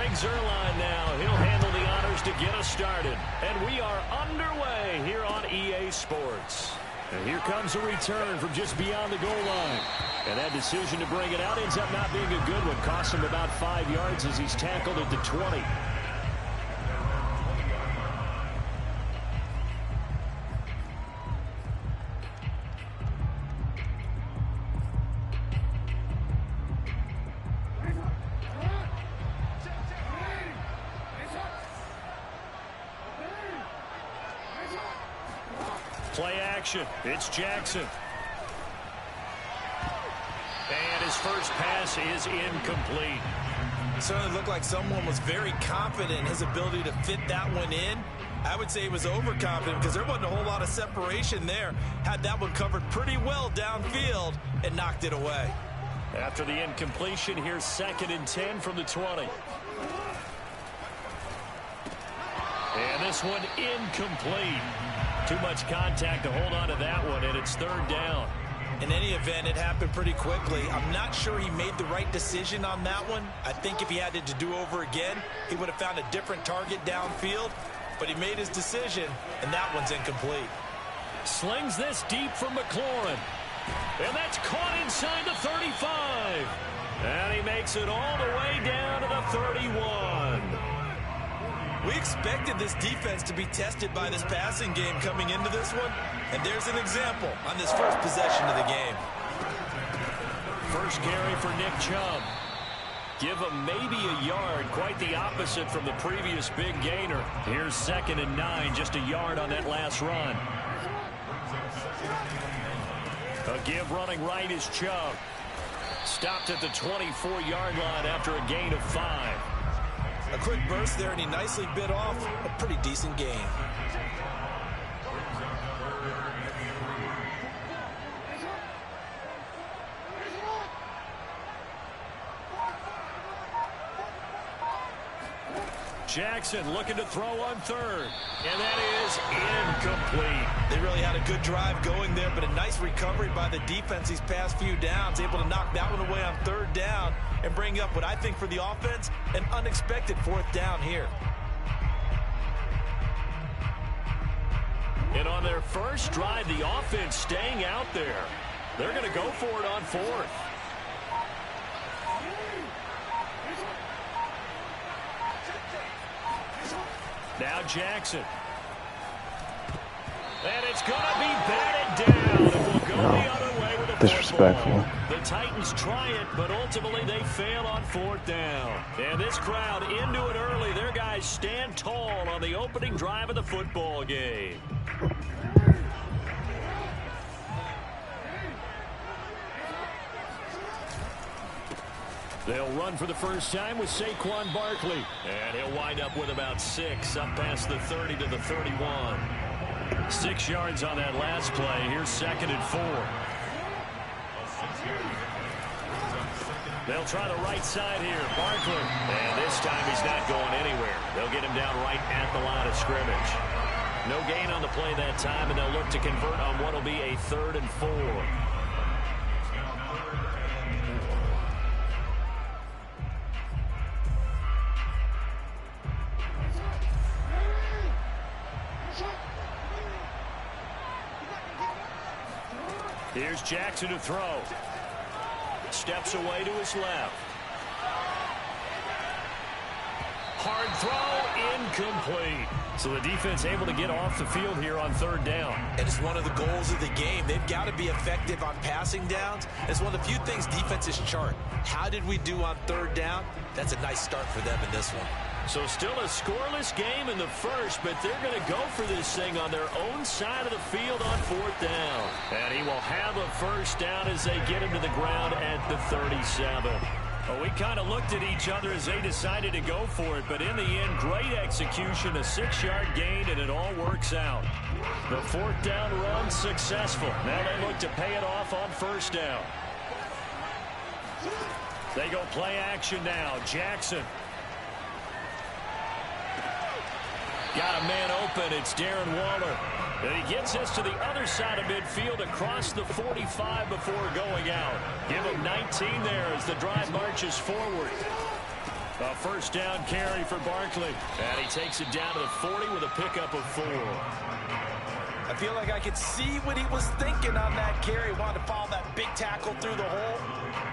Greg Zuerlein now. He'll handle the honors to get us started. And we are underway here on EA Sports. And here comes a return from just beyond the goal line. And that decision to bring it out ends up not being a good one. Cost him about 5 yards as he's tackled at the 20. Play action. It's Jackson. And his first pass is incomplete. It certainly looked like someone was very confident in his ability to fit that one in. I would say he was overconfident because there wasn't a whole lot of separation there. Had that one covered pretty well downfield and knocked it away. After the incompletion, here's 2nd and 10 from the 20. And this one incomplete. Too much contact to hold on to that one, and it's 3rd down. In any event, it happened pretty quickly. I'm not sure he made the right decision on that one. I think if he had it to do over again, he would have found a different target downfield. But he made his decision, and that one's incomplete. Slings this deep for McLaurin. And that's caught inside the 35. And he makes it all the way down to the 31. We expected this defense to be tested by this passing game coming into this one, and there's an example on this first possession of the game. First carry for Nick Chubb. Give him maybe a yard, quite the opposite from the previous big gainer. Here's 2nd and 9, just a yard on that last run. A give running right is Chubb. Stopped at the 24-yard line after a gain of 5. A quick burst there, and he nicely bit off a pretty decent gain. Jackson looking to throw on 3rd. And that is incomplete. They really had a good drive going there, but a nice recovery by the defense these past few downs. Able to knock that one away on 3rd down and bring up what I think for the offense, an unexpected 4th down here. And on their first drive, the offense staying out there. They're going to go for it on 4th. Now Jackson. And it's going to be batted down. It will go the other way with a disrespectful. The Titans try it, but ultimately they fail on 4th down. And this crowd into it early. Their guys stand tall on the opening drive of the football game. They'll run for the first time with Saquon Barkley. And he'll wind up with about 6 up past the 30 to the 31. 6 yards on that last play. Here's 2nd and 4. They'll try the right side here. Barkley. And this time he's not going anywhere. They'll get him down right at the line of scrimmage. No gain on the play that time, and they'll look to convert on what will be a 3rd and 4. Here's Jackson to throw. Steps away to his left. Hard throw, incomplete. So the defense able to get off the field here on 3rd down. And it's one of the goals of the game. They've got to be effective on passing downs. It's one of the few things defenses chart. How did we do on 3rd down? That's a nice start for them in this one. So still a scoreless game in the first, but they're going to go for this thing on their own side of the field on 4th down. And he will have a first down as they get him to the ground at the 37. Well, we kind of looked at each other as they decided to go for it, but in the end, great execution, a 6-yard gain, and it all works out. The 4th down run successful. Now they look to pay it off on 1st down. They go play action now. Jackson. Got a man open. It's Darren Waller. And he gets us to the other side of midfield across the 45 before going out. Give him 19 there as the drive marches forward. A first down carry for Barkley. And he takes it down to the 40 with a pickup of 4. I feel like I could see what he was thinking on that carry. Wanted to follow that big tackle through the hole.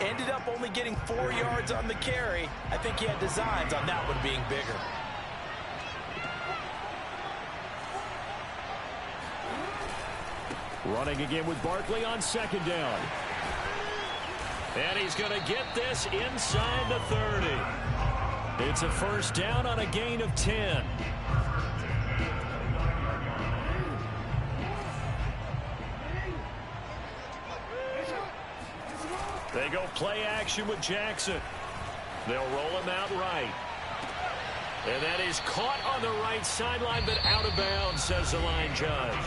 Ended up only getting 4 yards on the carry. I think he had designs on that one being bigger. Running again with Barkley on second down. And he's going to get this inside the 30. It's a first down on a gain of 10. They go play action with Jackson. They'll roll him out right. And that is caught on the right sideline, but out of bounds, says the line judge.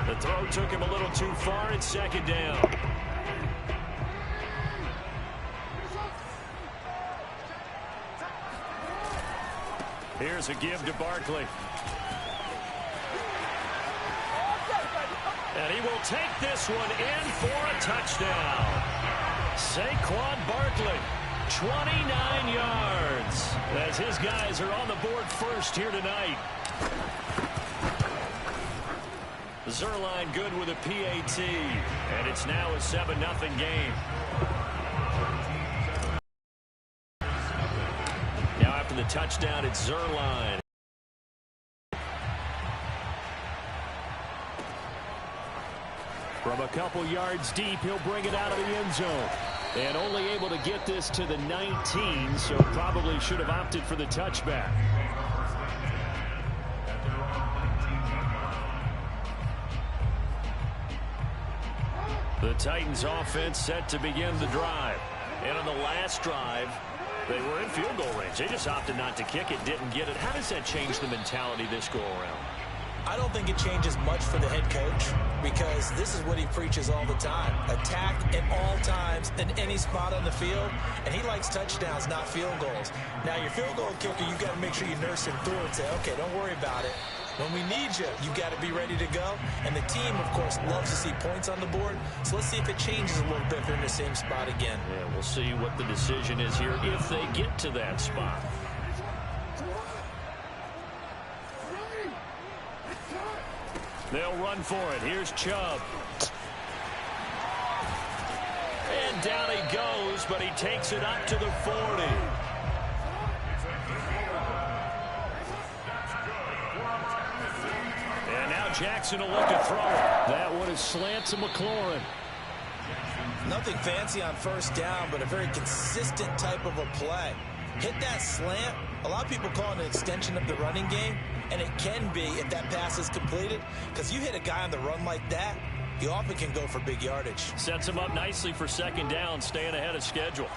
The throw took him a little too far. It's second down. Here's a give to Barkley. And he will take this one in for a touchdown. Saquon Barkley, 29 yards, as his guys are on the board first here tonight. Zerline good with a PAT, and it's now a 7-0 game. Now after the touchdown, it's Zerline. From a couple yards deep, he'll bring it out of the end zone. And only able to get this to the 19, so probably should have opted for the touchback. The Titans offense set to begin the drive. And on the last drive, they were in field goal range. They just opted not to kick it, didn't get it. How does that change the mentality this go around? I don't think it changes much for the head coach because this is what he preaches all the time. Attack at all times in any spot on the field, and he likes touchdowns, not field goals. Now, your field goal kicker, you've got to make sure you nurse him through and say, okay, don't worry about it. When we need you, you've got to be ready to go. And the team, of course, loves to see points on the board. So let's see if it changes a little bit if they're in the same spot again. Yeah, we'll see what the decision is here if they get to that spot. They'll run for it. Here's Chubb. And down he goes, but he takes it up to the 40. And now Jackson will look to throw it. That one is slant to McLaurin. Nothing fancy on first down, but a very consistent type of a play. Hit that slant. A lot of people call it an extension of the running game, and it can be if that pass is completed, because you hit a guy on the run like that, he often can go for big yardage. Sets him up nicely for second down, staying ahead of schedule.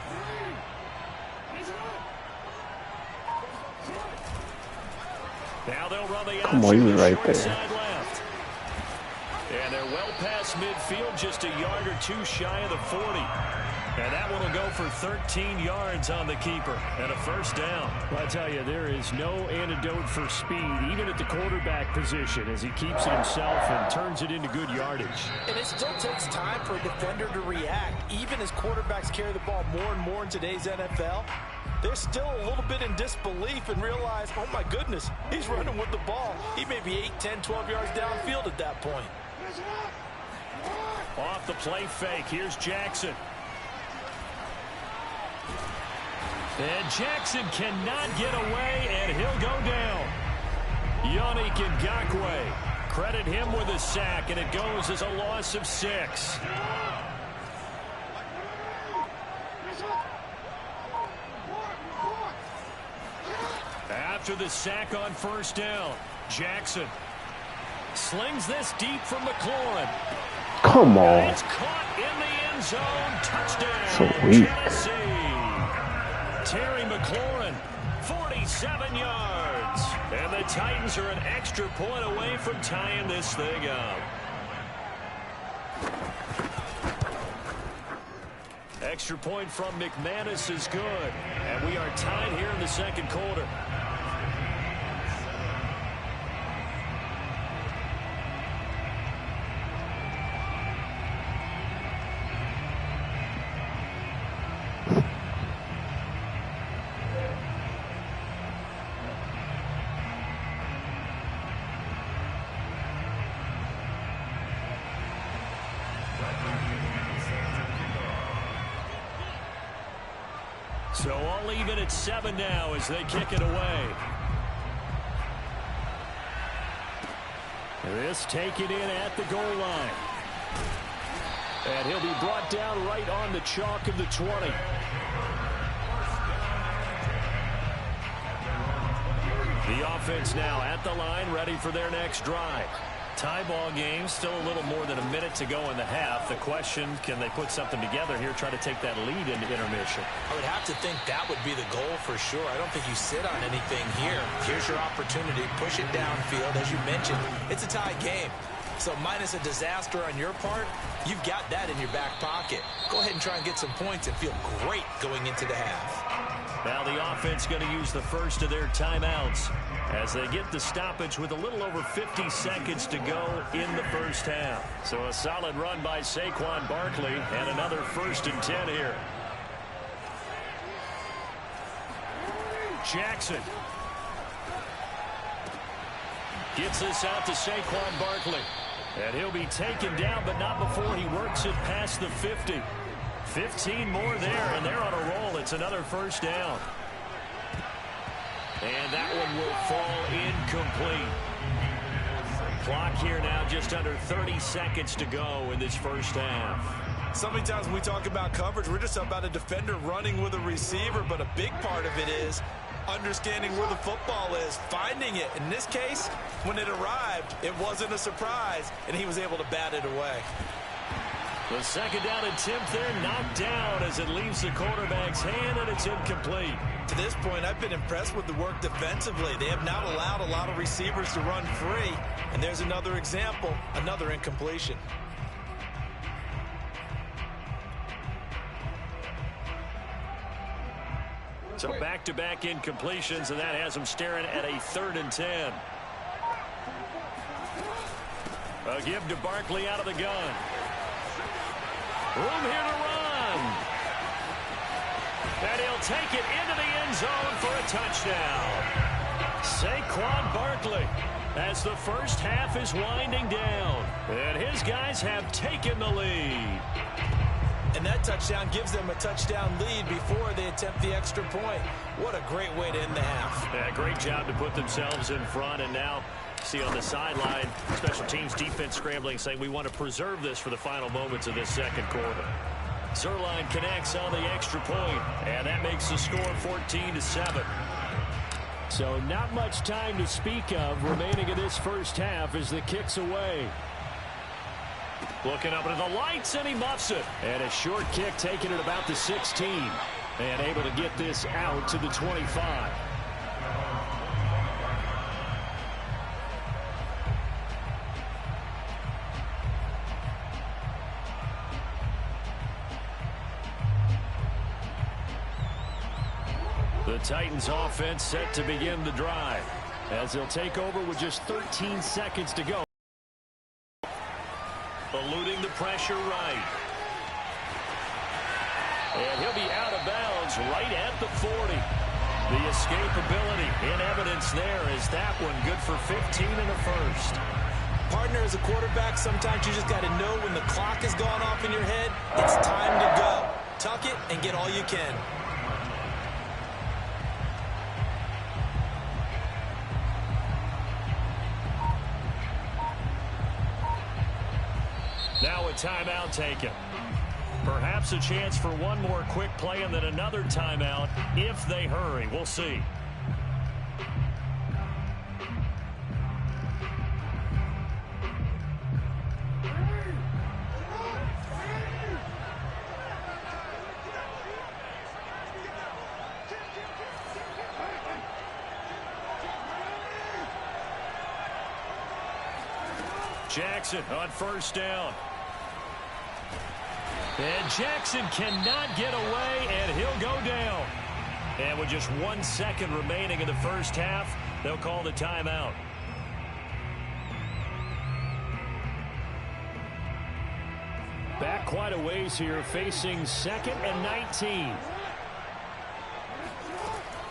Now they'll run the option right there. Side left. And they're well past midfield, just a yard or two shy of the 40. And that one will go for 13 yards on the keeper and a first down. Well, I tell you, there is no antidote for speed, even at the quarterback position, as he keeps it himself and turns it into good yardage. And it still takes time for a defender to react. Even as quarterbacks carry the ball more and more in today's NFL, they're still a little bit in disbelief and realize, oh my goodness, he's running with the ball. He may be 8, 10, 12 yards downfield at that point. Off the play fake, here's Jackson. And Jackson cannot get away, and he'll go down. Yannick Ngakoue. Credit him with a sack, and it goes as a loss of 6. After the sack on first down, Jackson slings this deep from McLaurin. Come on. It's caught in the end zone. Touchdown, So weak. Tennessee. Terry McLaurin, 47 yards. And the Titans are an extra point away from tying this thing up. Extra point from McManus is good. And we are tied here in the second quarter. So all even at 7 now as they kick it away. This taken in at the goal line. And he'll be brought down right on the chalk of the 20. The offense now at the line, ready for their next drive. Tie ball game, still a little more than a minute to go in the half. The question, can they put something together here, try to take that lead into intermission? I would have to think that would be the goal for sure. I don't think you sit on anything here. Here's your opportunity. Push it downfield. As you mentioned, it's a tie game. So minus a disaster on your part, you've got that in your back pocket. Go ahead and try and get some points and feel great going into the half. Now the offense going to use the first of their timeouts as they get the stoppage with a little over 50 seconds to go in the first half. So a solid run by Saquon Barkley and another 1st and 10 here. Jackson gets this out to Saquon Barkley. And he'll be taken down, but not before he works it past the 50. 15 more there, and they're on a roll. It's another 1st down. And that one will fall incomplete. Clock here now just under 30 seconds to go in this first half. So many times when we talk about coverage, we're just about a defender running with a receiver, but a big part of it is understanding where the football is, finding it. In this case, when it arrived, it wasn't a surprise, and he was able to bat it away. The 2nd down attempt there knocked down as it leaves the quarterback's hand, and it's incomplete. To this point, I've been impressed with the work defensively. They have not allowed a lot of receivers to run free, and there's another example, another incompletion. So back-to-back incompletions, and that has them staring at a 3rd and 10. A give to Barkley out of the gun. Room here to run. And he'll take it into the end zone for a touchdown. Saquon Barkley as the first half is winding down. And his guys have taken the lead. And that touchdown gives them a touchdown lead before they attempt the extra point. What a great way to end the half. Yeah, great job to put themselves in front. And now see on the sideline, special teams defense scrambling, saying we want to preserve this for the final moments of this 2nd quarter. Zerline connects on the extra point, and that makes the score 14-7. So not much time to speak of remaining in this first half as the kick's away. Looking up into the lights, and he muffs it. And a short kick taken at about the 16. And able to get this out to the 25. The Titans offense set to begin the drive as they'll take over with just 13 seconds to go. Eluding the pressure right. And he'll be out of bounds right at the 40. The escapability in evidence there is that one good for 15 in the first. Partner, as a quarterback, sometimes you just got to know when the clock has gone off in your head, it's time to go. Tuck it and get all you can. Now a timeout taken. Perhaps a chance for one more quick play and then another timeout if they hurry. We'll see. Jackson on 1st down. And Jackson cannot get away, and he'll go down. And with just 1 second remaining in the first half, they'll call the timeout. Back quite a ways here, facing 2nd and 19.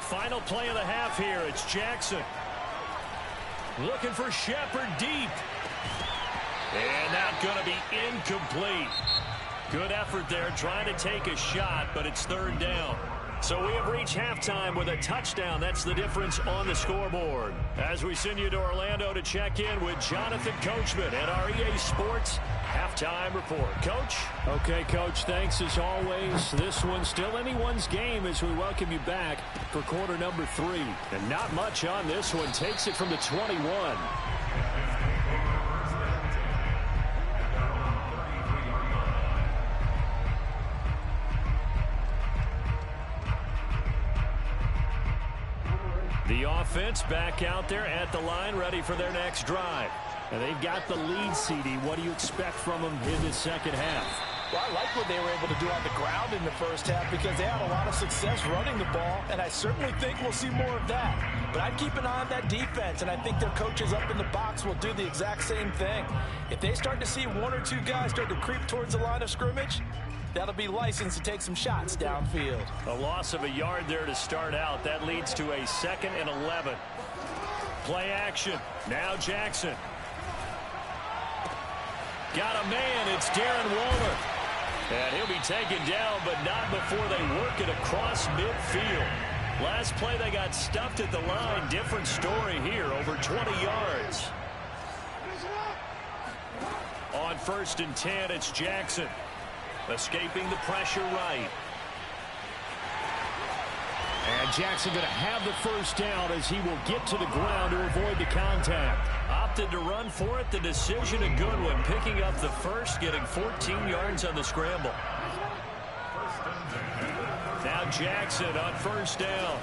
Final play of the half here. It's Jackson. Looking for Shepard deep. And that's going to be incomplete. Good effort there, trying to take a shot, but it's 3rd down. So we have reached halftime with a touchdown. That's the difference on the scoreboard. As we send you to Orlando to check in with Jonathan Coachman at our EA Sports Halftime Report. Coach? Okay, Coach, thanks as always. This one's still anyone's game as we welcome you back for quarter number 3. And not much on this one. Takes it from the 21. The offense back out there at the line, ready for their next drive. And they've got the lead, CD. What do you expect from them in the second half? Well, I like what they were able to do on the ground in the first half because they had a lot of success running the ball, and I certainly think we'll see more of that. But I'd keep an eye on that defense, and I think their coaches up in the box will do the exact same thing. If they start to see one or two guys start to creep towards the line of scrimmage, that'll be licensed to take some shots downfield. A loss of a yard there to start out. That leads to a 2nd and 11. Play action. Now Jackson. Got a man. It's Darren Waller. And he'll be taken down, but not before they work it across midfield. Last play, they got stuffed at the line. Different story here, over 20 yards. On 1st and 10, it's Jackson. Escaping the pressure right. And Jackson going to have the first down as he will get to the ground to avoid the contact. Opted to run for it. The decision a good one. Picking up the first, getting 14 yards on the scramble. Now Jackson on 1st down.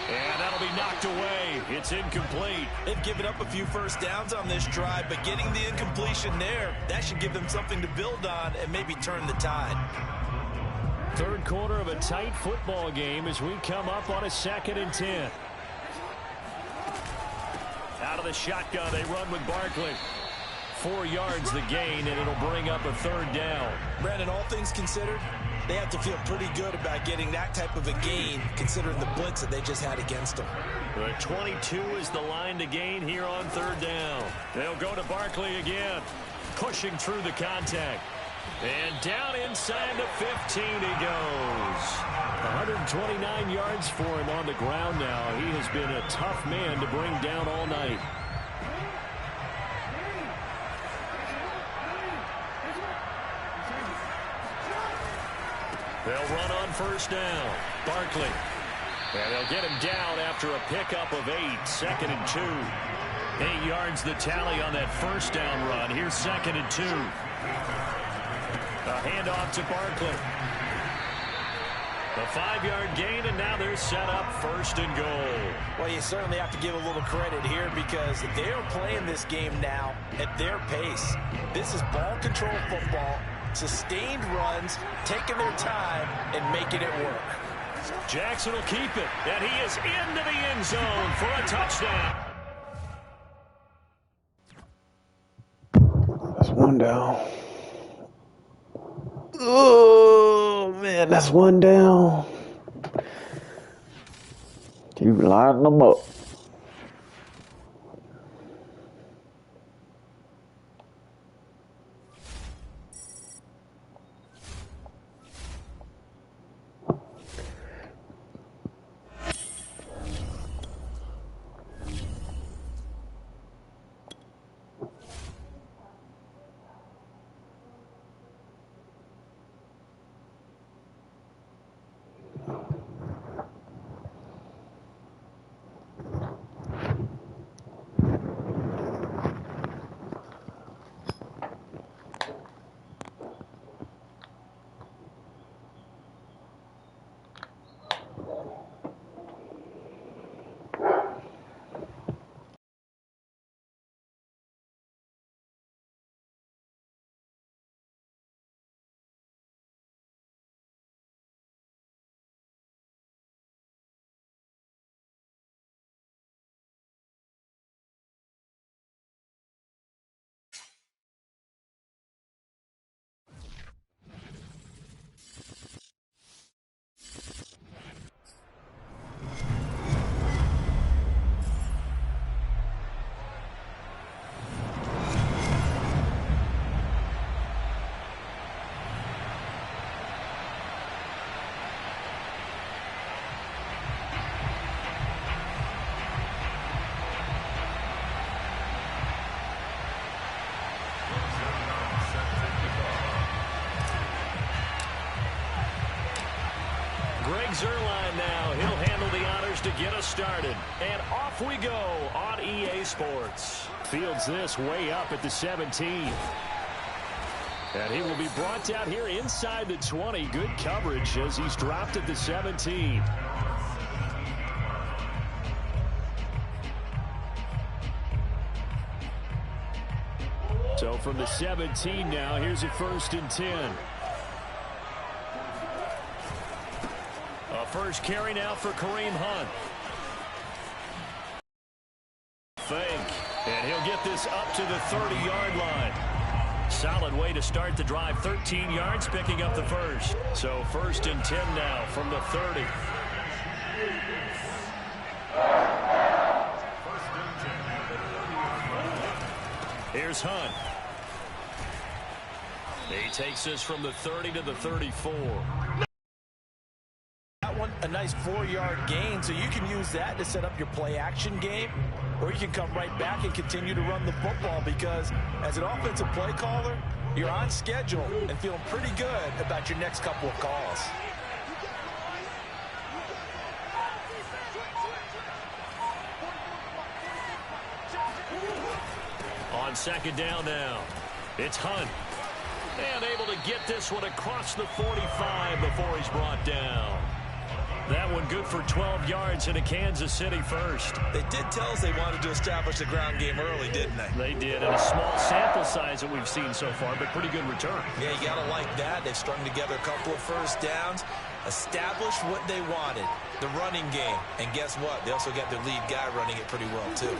And that'll be knocked away. It's incomplete. They've given up a few first downs on this drive, but getting the incompletion there, that should give them something to build on and maybe turn the tide. 3rd quarter of a tight football game as we come up on a 2nd and 10. Out of the shotgun, they run with Barkley. 4 yards the gain, and it'll bring up a 3rd down. Brandon, all things considered, they have to feel pretty good about getting that type of a gain, considering the blitz that they just had against them. The 22 is the line to gain here on 3rd down. They'll go to Barkley again, pushing through the contact. And down inside the 15 he goes. 129 yards for him on the ground now. He has been a tough man to bring down all night. They'll run on 1st down. Barkley. And they'll get him down after a pickup of 8. 2nd and 2. 8 yards the tally on that 1st down run. Here's 2nd and 2. A handoff to Barkley. The 5-yard gain, and now they're set up 1st and goal. Well, you certainly have to give a little credit here because they're playing this game now at their pace. This is ball control football, sustained runs, taking their time, and making it work. Jackson will keep it, and he is into the end zone for a touchdown. That's 1 down. Oh, man, that's 1 down. You lining them up. Greg Zuerlein now. He'll handle the honors to get us started. And off we go on EA Sports. Fields this way up at the 17. And he will be brought down here inside the 20. Good coverage as he's dropped at the 17. So from the 17 now, here's a 1st and 10. A first carry now for Kareem Hunt. Fake. And he'll get this up to the 30-yard line. Solid way to start the drive. 13 yards, picking up the first. So 1st and 10 now from the 30. Here's Hunt. He takes this from the 30 to the 34. That one, a nice 4-yard gain, so you can use that to set up your play-action game, or you can come right back and continue to run the football because as an offensive play caller, you're on schedule and feeling pretty good about your next couple of calls. On 2nd down now, it's Hunt. And able to get this one across the 45 before he's brought down. That one good for 12 yards in a Kansas City first. They did tell us they wanted to establish the ground game early, didn't they? They did, and a small sample size that we've seen so far, but pretty good return. Yeah, you got to like that. They've strung together a couple of first downs, established what they wanted, the running game. And guess what? They also got their lead guy running it pretty well, too.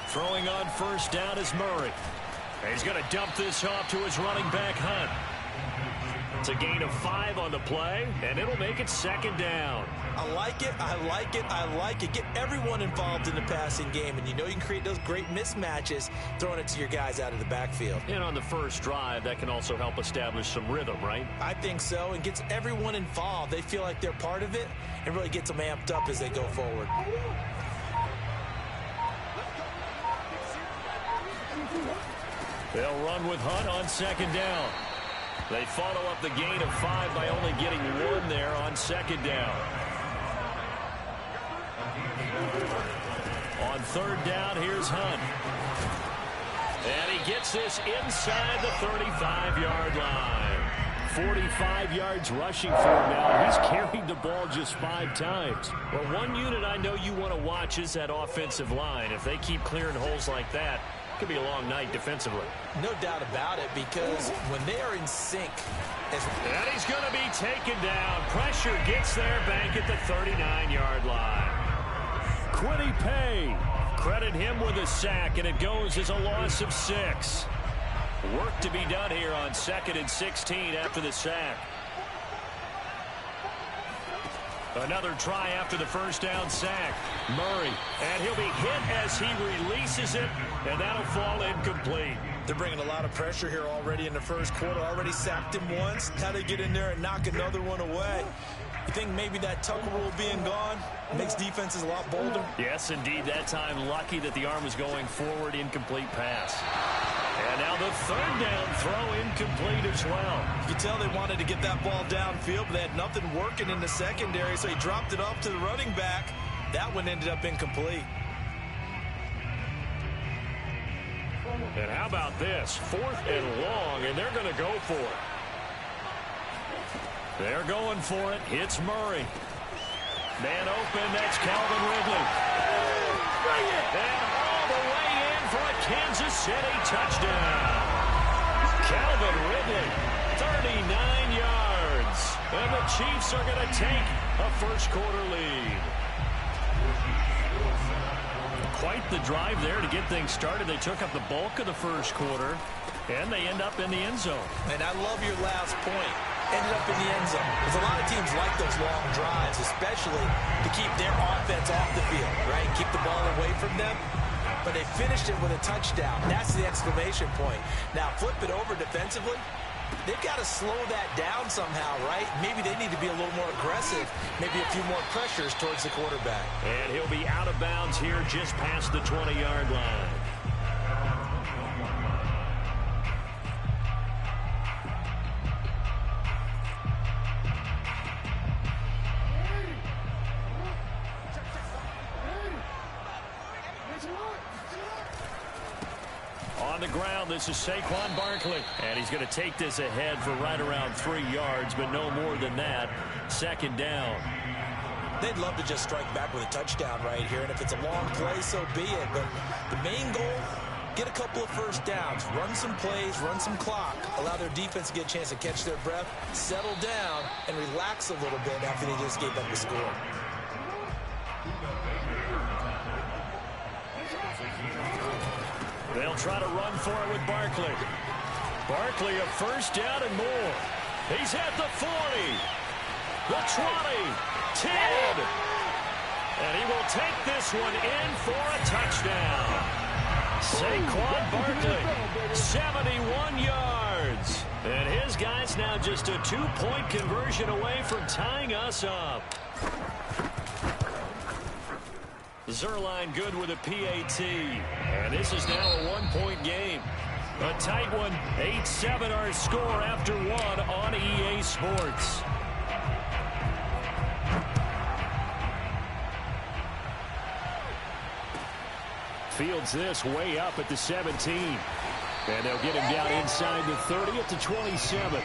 Throwing on 1st down is Murray. He's going to dump this off to his running back, Hunt. It's a gain of 5 on the play, and it'll make it 2nd down. I like it, I like it, I like it. Get everyone involved in the passing game, and you know you can create those great mismatches throwing it to your guys out of the backfield. And on the first drive, that can also help establish some rhythm, right? I think so, and gets everyone involved. They feel like they're part of it, and really gets them amped up as they go forward. They'll run with Hunt on 2nd down. They follow up the gain of 5 by only getting 1 there on 2nd down. On 3rd down, here's Hunt. And he gets this inside the 35-yard line. 45 yards rushing for him now. He's carried the ball just 5 times. Well, one unit I know you want to watch is that offensive line. If they keep clearing holes like that, could be a long night defensively. No doubt about it, because when they are in sync. And he's going to be taken down. Pressure gets there back at the 39-yard line. Quiddy Pay. Credit him with a sack, and it goes as a loss of 6. Work to be done here on 2nd and 16 after the sack. Another try after the 1st down sack. Murray, and he'll be hit as he releases it, and that'll fall incomplete. They're bringing a lot of pressure here already in the first quarter. Already sacked him once. How they get in there and knock another one away? You think maybe that Tucker rule being gone makes defenses a lot bolder? Yes, indeed. That time, lucky that the arm was going forward. Incomplete pass. And now the 3rd down throw incomplete as well. You can tell they wanted to get that ball downfield, but they had nothing working in the secondary, so he dropped it off to the running back. That one ended up incomplete. And how about this? 4th and long, and they're going to go for it. They're going for it. It's Murray. Man open, that's Calvin Ridley. And all the way in for a Kansas City touchdown. Calvin Ridley, 39 yards. And the Chiefs are going to take a first quarter lead. Quite the drive there to get things started. They took up the bulk of the first quarter, and they end up in the end zone. And I love your last point. Ended up in the end zone. Because a lot of teams like those long drives, especially to keep their offense off the field, right? Keep the ball away from them. But they finished it with a touchdown. That's the exclamation point. Now, flip it over defensively. They've got to slow that down somehow, right? Maybe they need to be a little more aggressive. Maybe a few more pressures towards the quarterback. And he'll be out of bounds here just past the 20-yard line. On the ground, this is Saquon Barkley. And he's going to take this ahead for right around 3 yards, but no more than that. Second down. They'd love to just strike back with a touchdown right here, and if it's a long play, so be it. But the main goal, get a couple of first downs, run some plays, run some clock, allow their defense to get a chance to catch their breath, settle down, and relax a little bit after they just gave up the score. They'll try to run for it with Barkley. Barkley a first down and more. He's at the 40, the 20, 10. And he will take this one in for a touchdown. Saquon Barkley, 71 yards. And his guy's now just a 2-point conversion away from tying us up. Zerline good with a PAT. And this is now a 1-point game. A tight one. 8-7 our score after 1 on EA Sports. Fields this way up at the 17. And they'll get him down inside the 30 at the 27.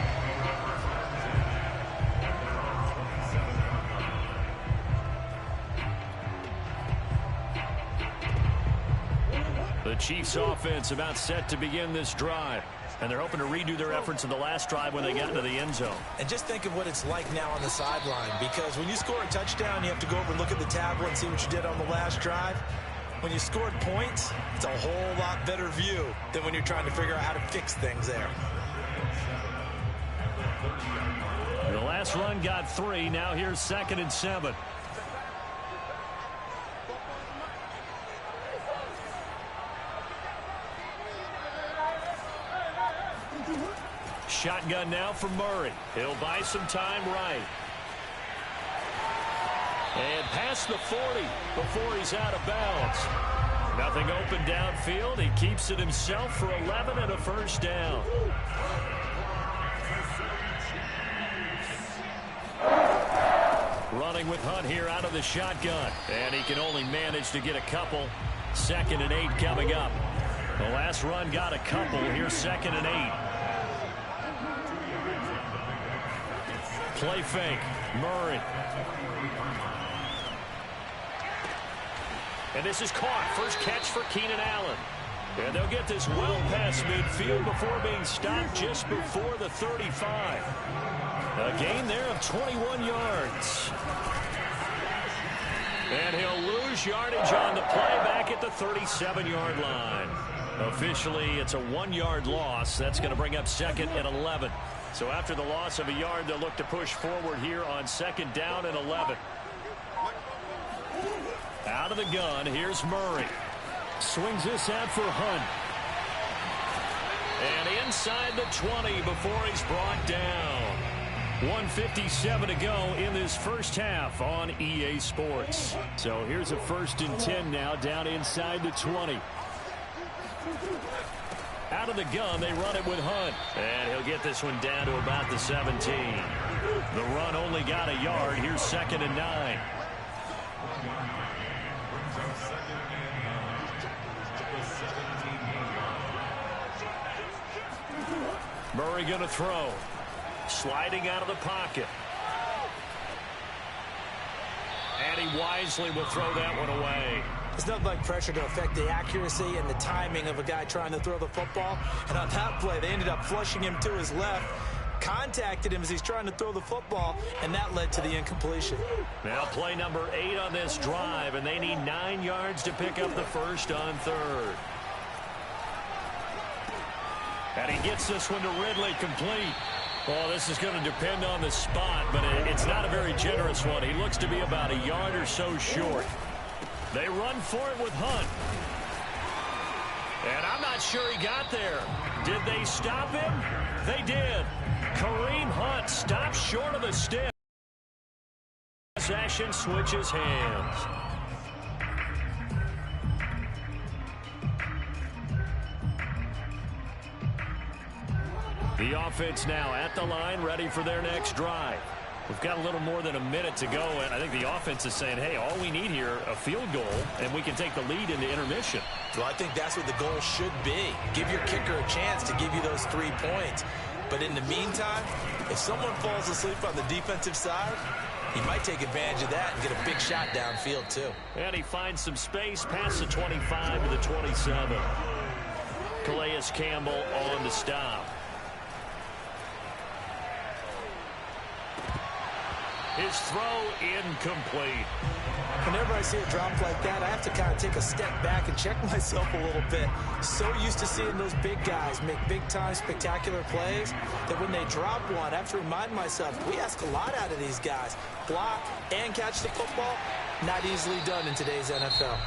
The Chiefs offense about set to begin this drive. And they're hoping to redo their efforts in the last drive when they got into the end zone. And just think of what it's like now on the sideline, because when you score a touchdown, you have to go over and look at the tablet and see what you did on the last drive. When you scored points, it's a whole lot better view than when you're trying to figure out how to fix things there. The last run got 3. Now here's 2nd and 7. Shotgun now for Murray. He'll buy some time right. And past the 40 before he's out of bounds. Nothing open downfield. He keeps it himself for 11 and a first down. Running with Hunt here out of the shotgun. And he can only manage to get a couple. 2nd and 8 coming up. The last run got a couple. Here's 2nd and 8. Play fake. Murray. And this is caught. First catch for Keenan Allen. And they'll get this well past midfield before being stopped just before the 35. A gain there of 21 yards. And he'll lose yardage on the play back at the 37-yard line. Officially, it's a 1-yard loss. That's going to bring up 2nd and 11. So after the loss of a yard, they'll look to push forward here on 2nd down and 11. Out of the gun, here's Murray. Swings this out for Hunt. And inside the 20 before he's brought down. 1:57 to go in this first half on EA Sports. So here's a 1st and 10 now down inside the 20. Out of the gun, they run it with Hunt. And he'll get this one down to about the 17. The run only got a yard. Here's 2nd and 9. Murray going to throw. Sliding out of the pocket. And he wisely will throw that one away. It's nothing like pressure to affect the accuracy and the timing of a guy trying to throw the football. And on that play, they ended up flushing him to his left, contacted him as he's trying to throw the football, and that led to the incompletion. Now play number 8 on this drive, and they need 9 yards to pick up the first on 3rd. And he gets this one to Ridley complete. Well, this is going to depend on the spot, but it's not a very generous one. He looks to be about a yard or so short. They run for it with Hunt. And I'm not sure he got there. Did they stop him? They did. Kareem Hunt stops short of the stick. Possession switches hands. The offense now at the line, ready for their next drive. We've got a little more than a minute to go, and I think the offense is saying, hey, all we need here, a field goal, and we can take the lead into intermission. Well, I think that's what the goal should be. Give your kicker a chance to give you those 3 points. But in the meantime, if someone falls asleep on the defensive side, he might take advantage of that and get a big shot downfield, too. And he finds some space past the 25 to the 27. Calais Campbell on the stop. His throw incomplete. Whenever I see a drop like that, I have to kind of take a step back and check myself a little bit. So used to seeing those big guys make big-time spectacular plays that when they drop one, I have to remind myself, we ask a lot out of these guys. Block and catch the football, not easily done in today's NFL.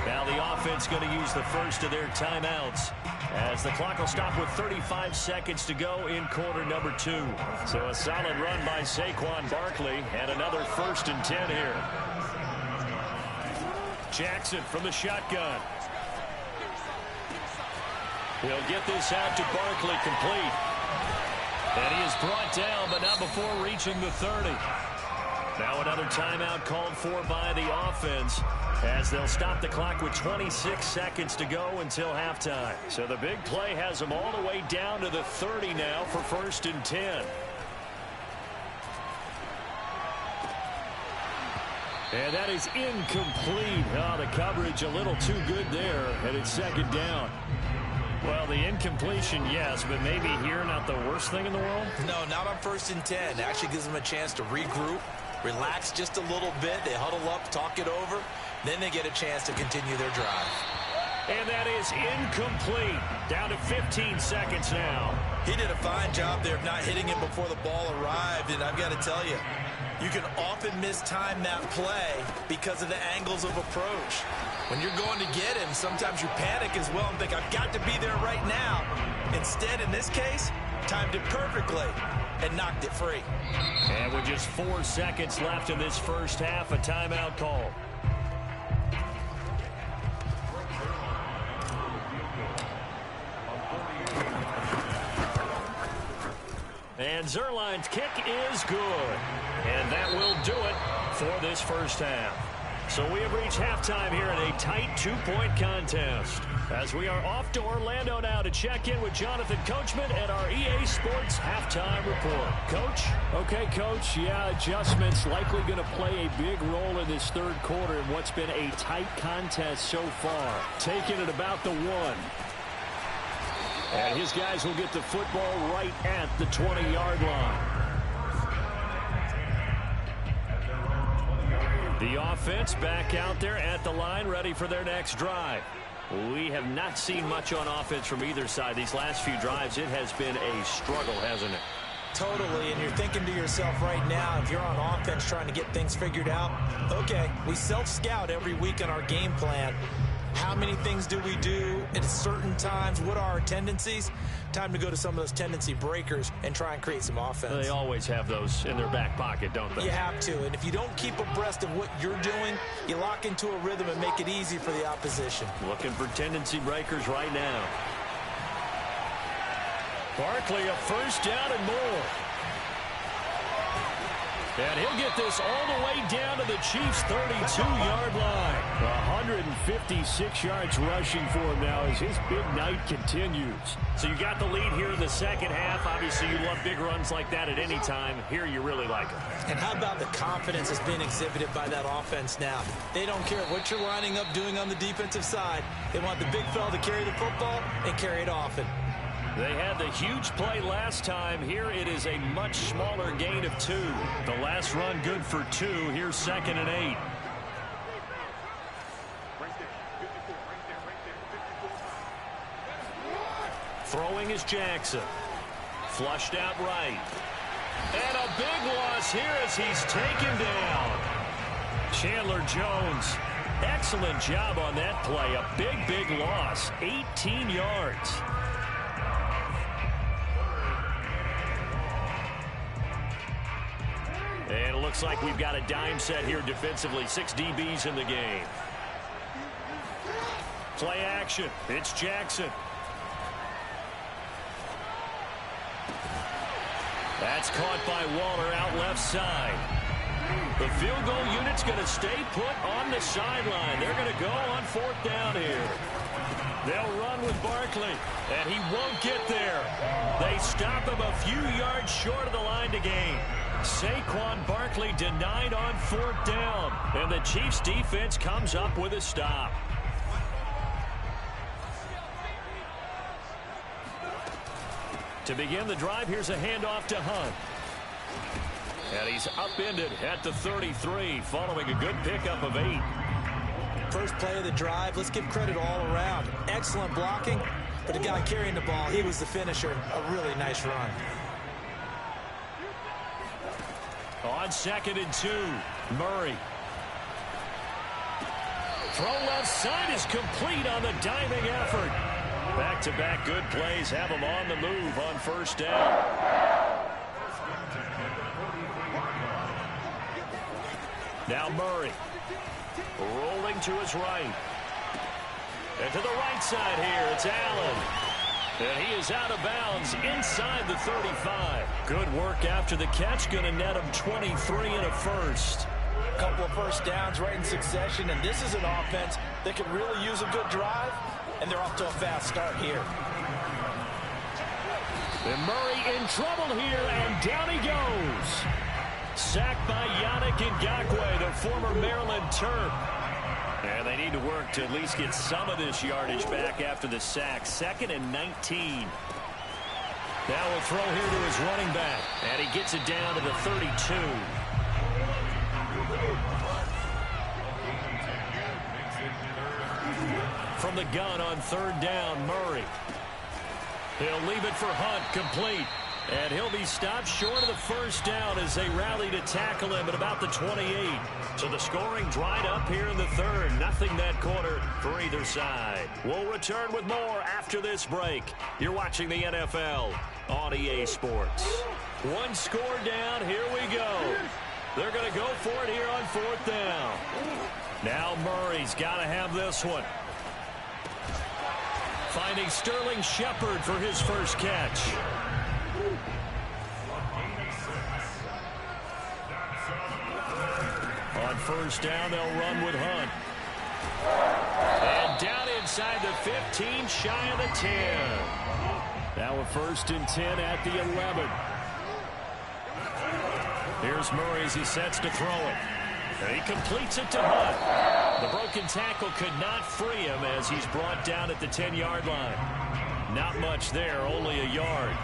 Now the offense going to use the first of their timeouts as the clock will stop with 35 seconds to go in quarter number 2. So a solid run by Saquon Barkley and another 1st and 10 here. Jackson from the shotgun. He'll get this out to Barkley complete. And he is brought down, but not before reaching the 30. Now another timeout called for by the offense as they'll stop the clock with 26 seconds to go until halftime. So the big play has them all the way down to the 30 now for 1st and 10. And that is incomplete. Oh, the coverage a little too good there, and it's 2nd down. Well, the incompletion, yes, but maybe here not the worst thing in the world? No, not on 1st and 10. It actually gives them a chance to regroup, relax just a little bit. They huddle up, talk it over. Then they get a chance to continue their drive. And that is incomplete. Down to 15 seconds now. He did a fine job there of not hitting it before the ball arrived. And I've got to tell you, you can often mistime that play because of the angles of approach. When you're going to get him, sometimes you panic as well and think, I've got to be there right now. Instead, in this case, timed it perfectly and knocked it free. And with just 4 seconds left in this first half, a timeout call. And Zerline's kick is good. And that will do it for this first half. So we have reached halftime here in a tight 2-point contest. As we are off to Orlando now to check in with Jonathan Coachman at our EA Sports Halftime Report. Coach? Okay, Coach. Yeah, adjustments likely going to play a big role in this 3rd quarter in what's been a tight contest so far. Taking it about the 1. And his guys will get the football right at the 20-yard line. The offense back out there at the line, ready for their next drive. We have not seen much on offense from either side. These last few drives, it has been a struggle, hasn't it? Totally, and you're thinking to yourself right now, if you're on offense trying to get things figured out, okay, we self-scout every week on our game plan. How many things do we do at certain times? What are our tendencies? Time to go to some of those tendency breakers and try and create some offense. They always have those in their back pocket, don't they? You have to, and if you don't keep abreast of what you're doing, you lock into a rhythm and make it easy for the opposition. Looking for tendency breakers right now. Barkley, a 1st down and more. And he'll get this all the way down to the Chiefs' 32-yard line. 156 yards rushing for him now as his big night continues. So you got the lead here in the 2nd half. Obviously, you love big runs like that at any time. Here, you really like them. And how about the confidence that's been exhibited by that offense now? They don't care what you're lining up doing on the defensive side. They want the big fella to carry the football and carry it often. They had the huge play last time. Here it is a much smaller gain of 2. The last run good for 2. Here's 2nd and 8. Throwing is Jackson. Flushed out right. And a big loss here as he's taken down. Chandler Jones. Excellent job on that play. A big loss. 18 yards. And it looks like we've got a dime set here defensively. 6 DBs in the game. Play action. It's Jackson. That's caught by Waller out left side. The field goal unit's going to stay put on the sideline. They're going to go on 4th down here. They'll run with Barkley, and he won't get there. They stop him a few yards short of the line to gain. Saquon Barkley denied on 4th down, and the Chiefs defense comes up with a stop. To begin the drive, here's a handoff to Hunt. And he's upended at the 33, following a good pickup of 8. First play of the drive, let's give credit all around. Excellent blocking, but the guy carrying the ball, he was the finisher. A really nice run. On 2nd and 2, Murray. Throw left side is complete on the diving effort. Back-to-back good plays have him on the move on 1st down. Now Murray. Rolling to his right. And to the right side here, it's Allen. And he is out of bounds inside the 35. Good work after the catch. Going to net him 23 and a first. A couple of first downs right in succession, and this is an offense that could really use a good drive, and they're off to a fast start here. And Murray in trouble here, and down he goes. Sacked by Yannick Ngakoue, the former Maryland Terp. And they need to work to at least get some of this yardage back after the sack. 2nd and 19. Now a throw here to his running back. And he gets it down to the 32. From the gun on 3rd down, Murray. He'll leave it for Hunt, complete. And he'll be stopped short of the 1st down as they rally to tackle him at about the 28. So the scoring dried up here in the 3rd. Nothing that quarter for either side. We'll return with more after this break. You're watching the NFL on EA Sports. One score down. Here we go. They're going to go for it here on 4th down. Now Murray's got to have this one. Finding Sterling Shepard for his first catch. On 1st down, they'll run with Hunt. And down inside the 15, shy of the 10. Now a 1st and 10 at the 11. Here's Murray as he sets to throw it. And he completes it to Hunt. The broken tackle could not free him as he's brought down at the 10-yard line. Not much there, only a yard.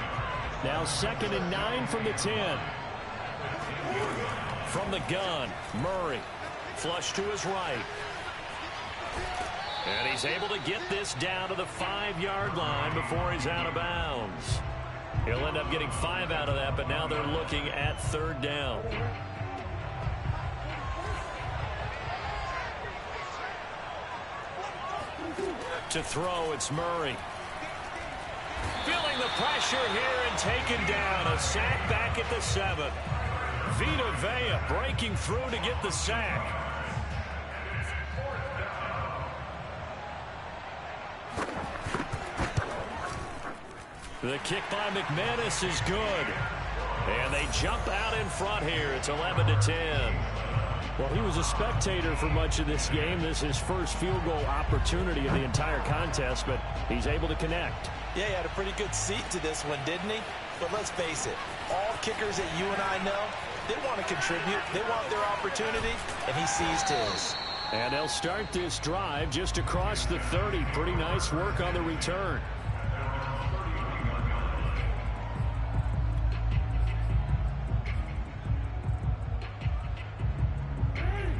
Now 2nd and 9 from the 10. From the gun, Murray. Flush to his right. And he's able to get this down to the 5-yard line before he's out of bounds. He'll end up getting 5 out of that, but now they're looking at 3rd down. To throw, it's Murray. Feeling the pressure here and taken down. A sack back at the 7. Vita Vea breaking through to get the sack. The kick by McManus is good. And they jump out in front here. It's 11-10. Well, he was a spectator for much of this game. This is his first field goal opportunity of the entire contest, but he's able to connect. Yeah, he had a pretty good seat to this one, didn't he? But let's face it, all kickers that you and I know, they want to contribute. They want their opportunity, and he seized his. And they'll start this drive just across the 30. Pretty nice work on the return.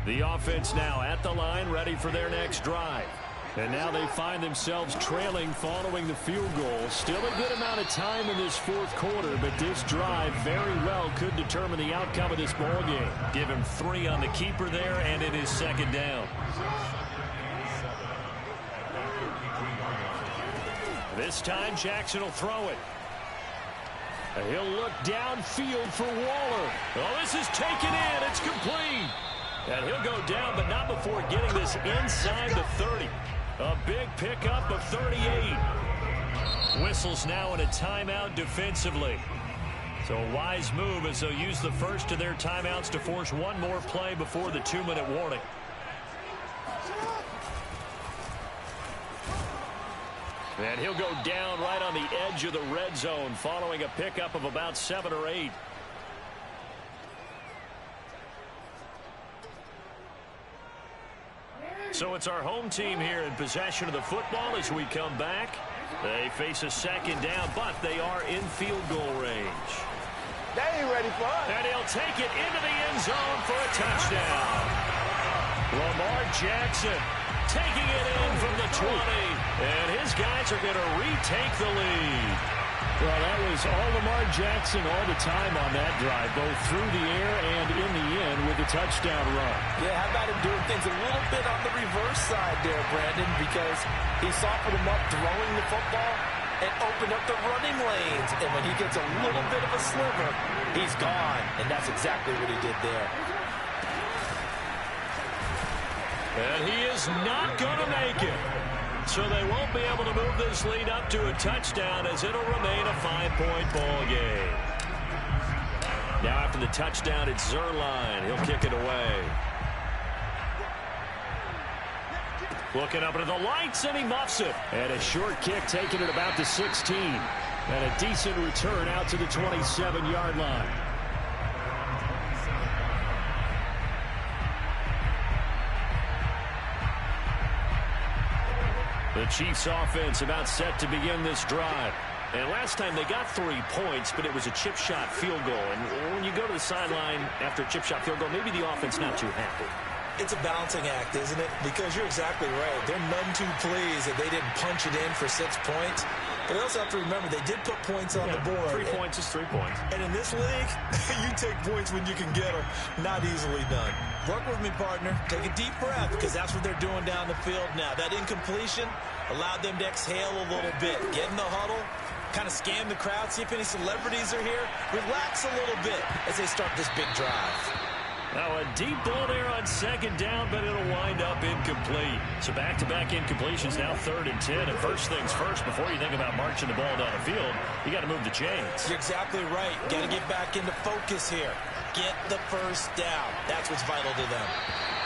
The offense now at the line, ready for their next drive. And now they find themselves trailing following the field goal. Still a good amount of time in this 4th quarter, but this drive very well could determine the outcome of this ball game. Give him 3 on the keeper there, and it is 2nd down. This time Jackson will throw it. He'll look downfield for Waller. Oh, this is taken in. It's complete. And he'll go down, but not before getting this inside the 30. A big pickup of 38. Whistles now in a timeout defensively. So a wise move as they'll use the first of their timeouts to force one more play before the 2-minute warning. And he'll go down right on the edge of the red zone following a pickup of about 7 or 8. So it's our home team here in possession of the football as we come back. They face a second down, but they are in field goal range. They ain't ready for us. And he'll take it into the end zone for a touchdown. Lamar Jackson taking it in from the 20. And his guys are going to retake the lead. Well, that was all Lamar Jackson all the time on that drive, both through the air and in the end with the touchdown run. Yeah, how about him doing things a little bit on the reverse side there, Brandon, because he softened him up throwing the football and opened up the running lanes. And when he gets a little bit of a sliver, he's gone. And that's exactly what he did there. And he is not going to make it. So they won't be able to move this lead up to a touchdown as it'll remain a 5-point ball game. Now after the touchdown, it's Zuerlein. He'll kick it away. Looking up into the lights, and he muffs it. And a short kick taken at about the 16. And a decent return out to the 27-yard line. The Chiefs offense about set to begin this drive. And last time they got 3 points, but it was a chip shot field goal. And when you go to the sideline after a chip shot field goal, maybe the offense not too happy. It's a balancing act, isn't it? Because you're exactly right. They're none too pleased that they didn't punch it in for 6 points. But they also have to remember they did put points on the board. 3 points is 3 points. And in this league, you take points when you can get them. Not easily done. Work with me, partner. Take a deep breath because that's what they're doing down the field now. That incompletion allowed them to exhale a little bit. Get in the huddle. Kind of scan the crowd. See if any celebrities are here. Relax a little bit as they start this big drive. Now a deep ball there on second down, but it'll wind up incomplete. So back-to-back incompletions, now 3rd and 10. And first things first, before you think about marching the ball down the field, you got to move the chains. You're exactly right. Got to get back into focus here. Get the first down. That's what's vital to them.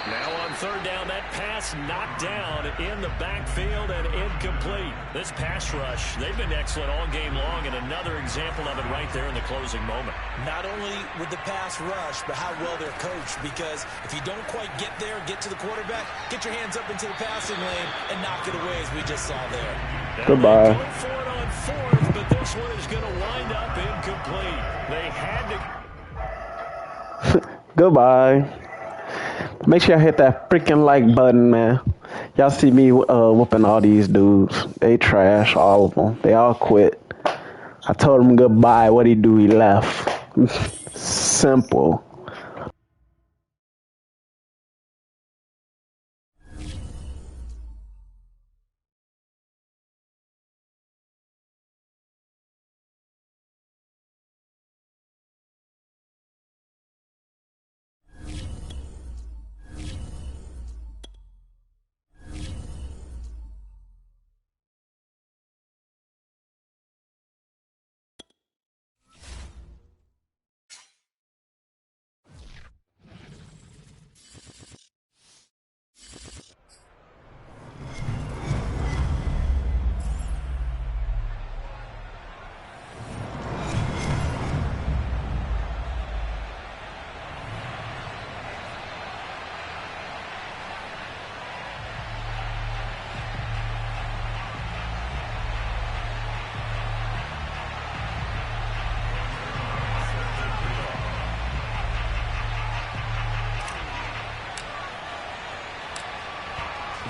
Now on 3rd down, that pass knocked down in the backfield and incomplete. This pass rush, they've been excellent all game long, and another example of it right there in the closing moment. Not only with the pass rush, but how well they're coached, because if you don't quite get there, get to the quarterback, get your hands up into the passing lane and knock it away as we just saw there. Goodbye. Going for it on 4th, but this one is going to wind up incomplete. They had to... Goodbye. Make sure y'all hit that freaking like button, man. Y'all see me whooping all these dudes. They trash, all of them. They all quit. I told him goodbye. What'd he do? He left. Simple.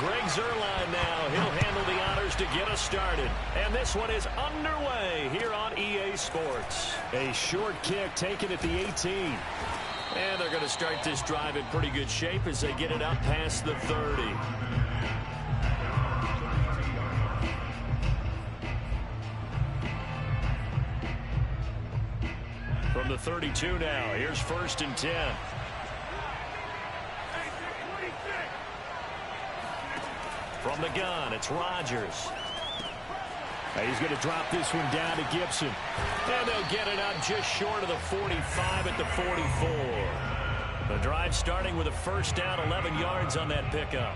Greg Zuerlein now. He'll handle the honors to get us started. And this one is underway here on EA Sports. A short kick taken at the 18. And they're going to start this drive in pretty good shape as they get it up past the 30. From the 32 now, here's 1st and 10. From the gun, it's Rodgers. He's going to drop this one down to Gibson. And they'll get it up just short of the 45 at the 44. The drive starting with a first down, 11 yards on that pickup.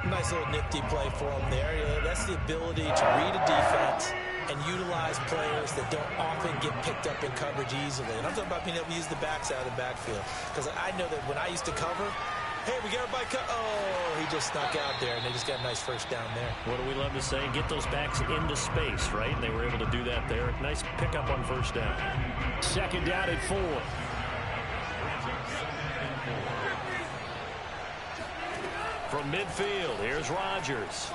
Nice little nifty play for him there. Yeah, that's the ability to read a defense and utilize players that don't often get picked up in coverage easily. And I'm talking about being able to use the backs out of the backfield. Because I know that when I used to cover, hey, we got everybody cut. Oh, he just snuck out there, and they just got a nice first down there. What do we love to say? Get those backs into space, right? And they were able to do that there. Nice pickup on first down. Second down at 4. From midfield, here's Rodgers.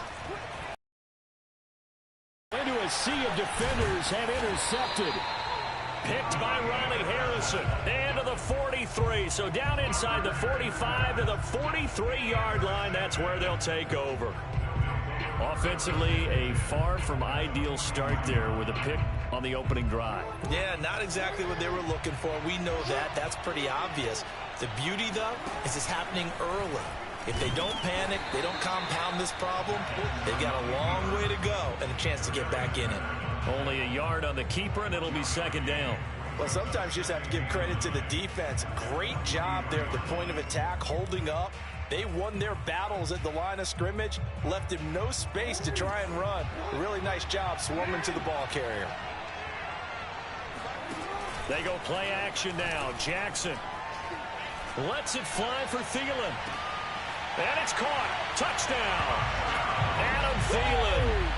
Into a sea of defenders and intercepted. Picked by Ronnie Harrison. Into the 43. So down inside the 45 to the 43-yard line. That's where they'll take over. Offensively, a far from ideal start there with a pick on the opening drive. Yeah, not exactly what they were looking for. We know that. That's pretty obvious. The beauty, though, is it's happening early. If they don't panic, they don't compound this problem, they've got a long way to go and a chance to get back in it. Only a yard on the keeper, and it'll be second down. Well, sometimes you just have to give credit to the defense. Great job there at the point of attack, holding up. They won their battles at the line of scrimmage, left him no space to try and run. A really nice job swarming to the ball carrier. They go play action now. Jackson lets it fly for Thielen. And it's caught. Touchdown. Adam Thielen,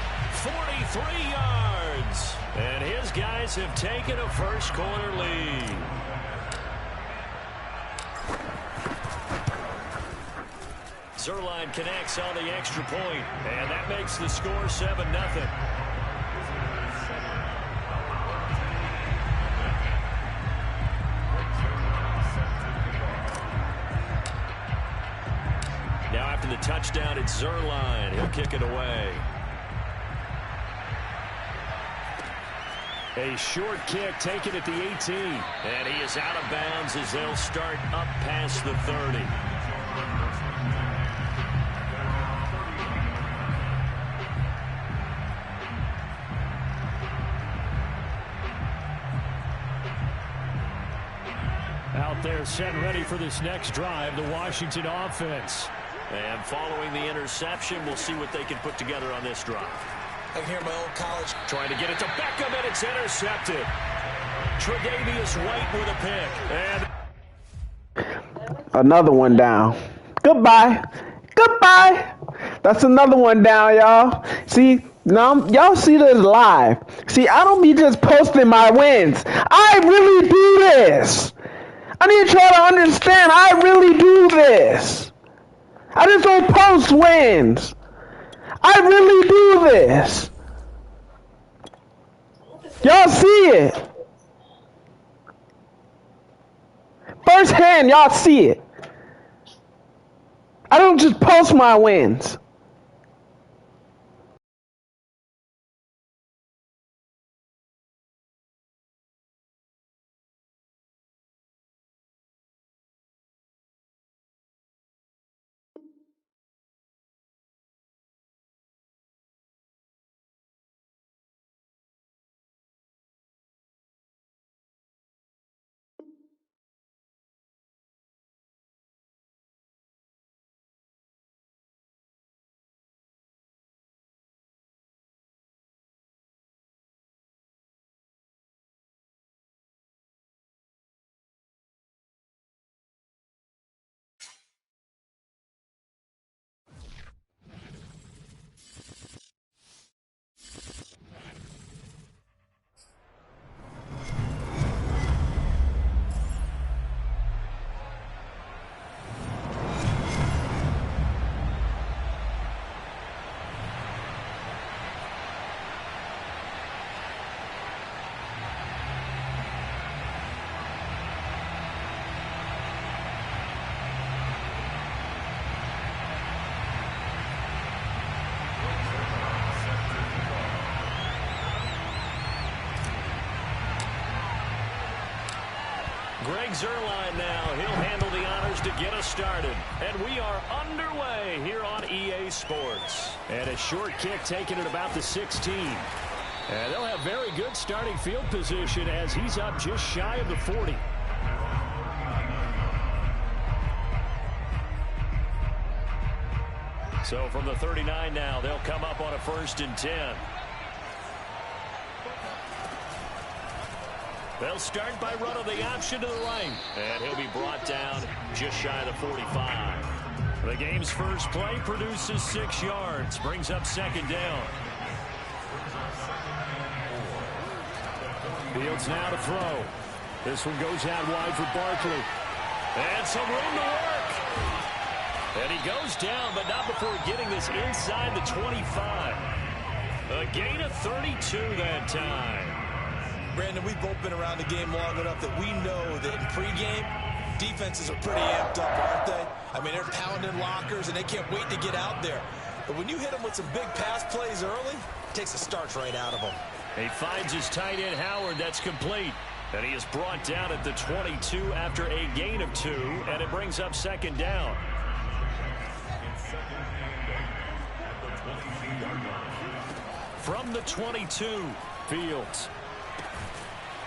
43 yards. And his guys have taken a first-quarter lead. Zerline connects on the extra point, and that makes the score 7-0. Now after the touchdown, it's Zerline. He'll kick it away. A short kick taken at the 18. And he is out of bounds as they'll start up past the 30. Out there set ready for this next drive, the Washington offense. And following the interception, we'll see what they can put together on this drive. I can hear my old college trying to get it to Beckham, and it's intercepted. Tre'Davious White with a pick. And another one down. Goodbye. Goodbye. That's another one down, y'all. See, now y'all see this live. See, I don't be just posting my wins. I really do this. I need to try to understand. I really do this. I just don't post wins. I really do this. Y'all see it. Firsthand, y'all see it. I don't just post my wins. Greg Zerline now. He'll handle the honors to get us started. And we are underway here on EA Sports. And a short kick taken at about the 16. And they'll have very good starting field position as he's up just shy of the 40. So from the 39 now, they'll come up on a 1st and 10. They'll start by running the option to the right. And he'll be brought down just shy of the 45. The game's first play produces 6 yards. Brings up 2nd down. Fields now to throw. This one goes out wide for Barkley. And some room to work. And he goes down, but not before getting this inside the 25. A gain of 32 that time. Brandon, we've both been around the game long enough that we know that in pregame, defenses are pretty amped up, aren't they? I mean, they're pounding lockers, and they can't wait to get out there. But when you hit them with some big pass plays early, it takes the starch right out of them. He finds his tight end, Howard. That's complete. And he is brought down at the 22 after a gain of 2, and it brings up 2nd down. From the 22, Fields.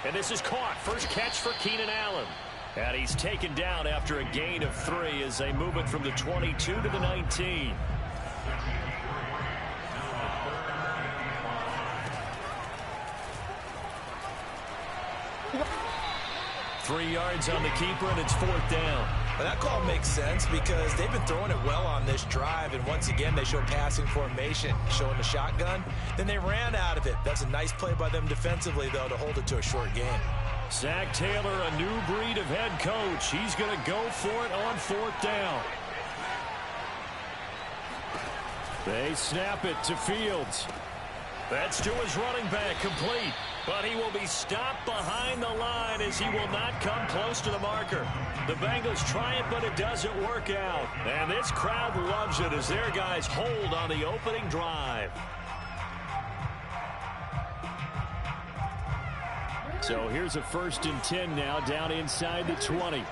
And this is caught. First catch for Keenan Allen. And he's taken down after a gain of 3 as they move it from the 22 to the 19. Three yards on the keeper, and it's 4th down. Well, that call makes sense because they've been throwing it well on this drive, and once again they show passing formation, showing the shotgun. Then they ran out of it. That's a nice play by them defensively, though, to hold it to a short game. Zach Taylor, a new breed of head coach. He's going to go for it on 4th down. They snap it to Fields. That's to his running back, complete. But he will be stopped behind the line as he will not come close to the marker. The Bengals try it, but it doesn't work out. And this crowd loves it as their guys hold on the opening drive. So here's a 1st and 10 now down inside the 20.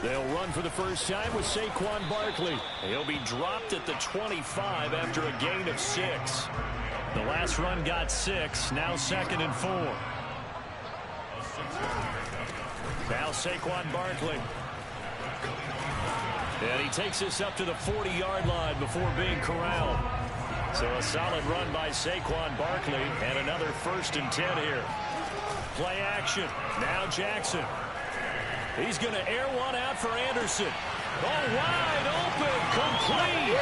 They'll run for the first time with Saquon Barkley. He'll be dropped at the 25 after a gain of 6. The last run got 6. Now 2nd and 4. Now Saquon Barkley. And he takes this up to the 40-yard line before being corralled. So a solid run by Saquon Barkley and another 1st and 10 here. Play action. Now Jackson. He's going to air one out for Anderson. Oh, wide open, complete,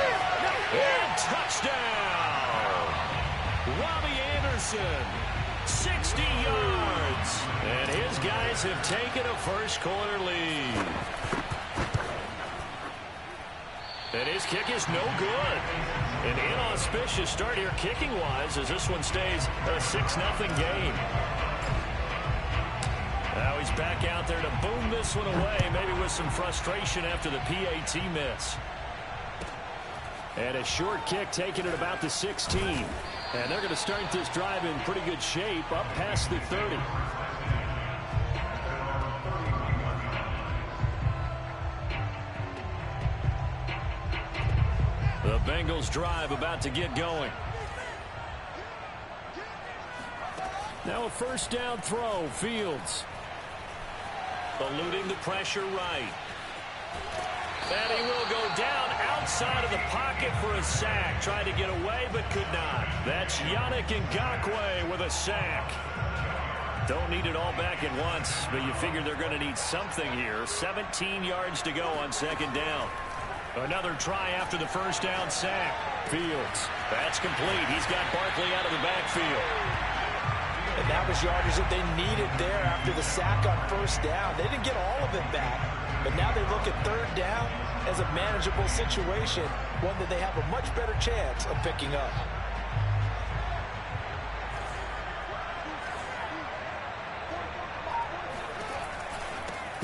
and touchdown. Robbie Anderson, 60 yards. And his guys have taken a first-quarter lead. And his kick is no good. An inauspicious start here kicking-wise as this one stays a 6-0 game. Now he's back out there to boom this one away, maybe with some frustration after the PAT miss. And a short kick taken at about the 16. And they're going to start this drive in pretty good shape up past the 30. The Bengals drive about to get going. Now a 1st down throw, Fields. Eluding the pressure right. And he will go down outside of the pocket for a sack. Tried to get away, but could not. That's Yannick Ngakoue with a sack. Don't need it all back at once, but you figure they're going to need something here. 17 yards to go on 2nd down. Another try after the 1st down sack. Fields. That's complete. He's got Barkley out of the backfield. And that was yardage that they needed there after the sack on 1st down. They didn't get all of it back, but now they look at 3rd down as a manageable situation, one that they have a much better chance of picking up.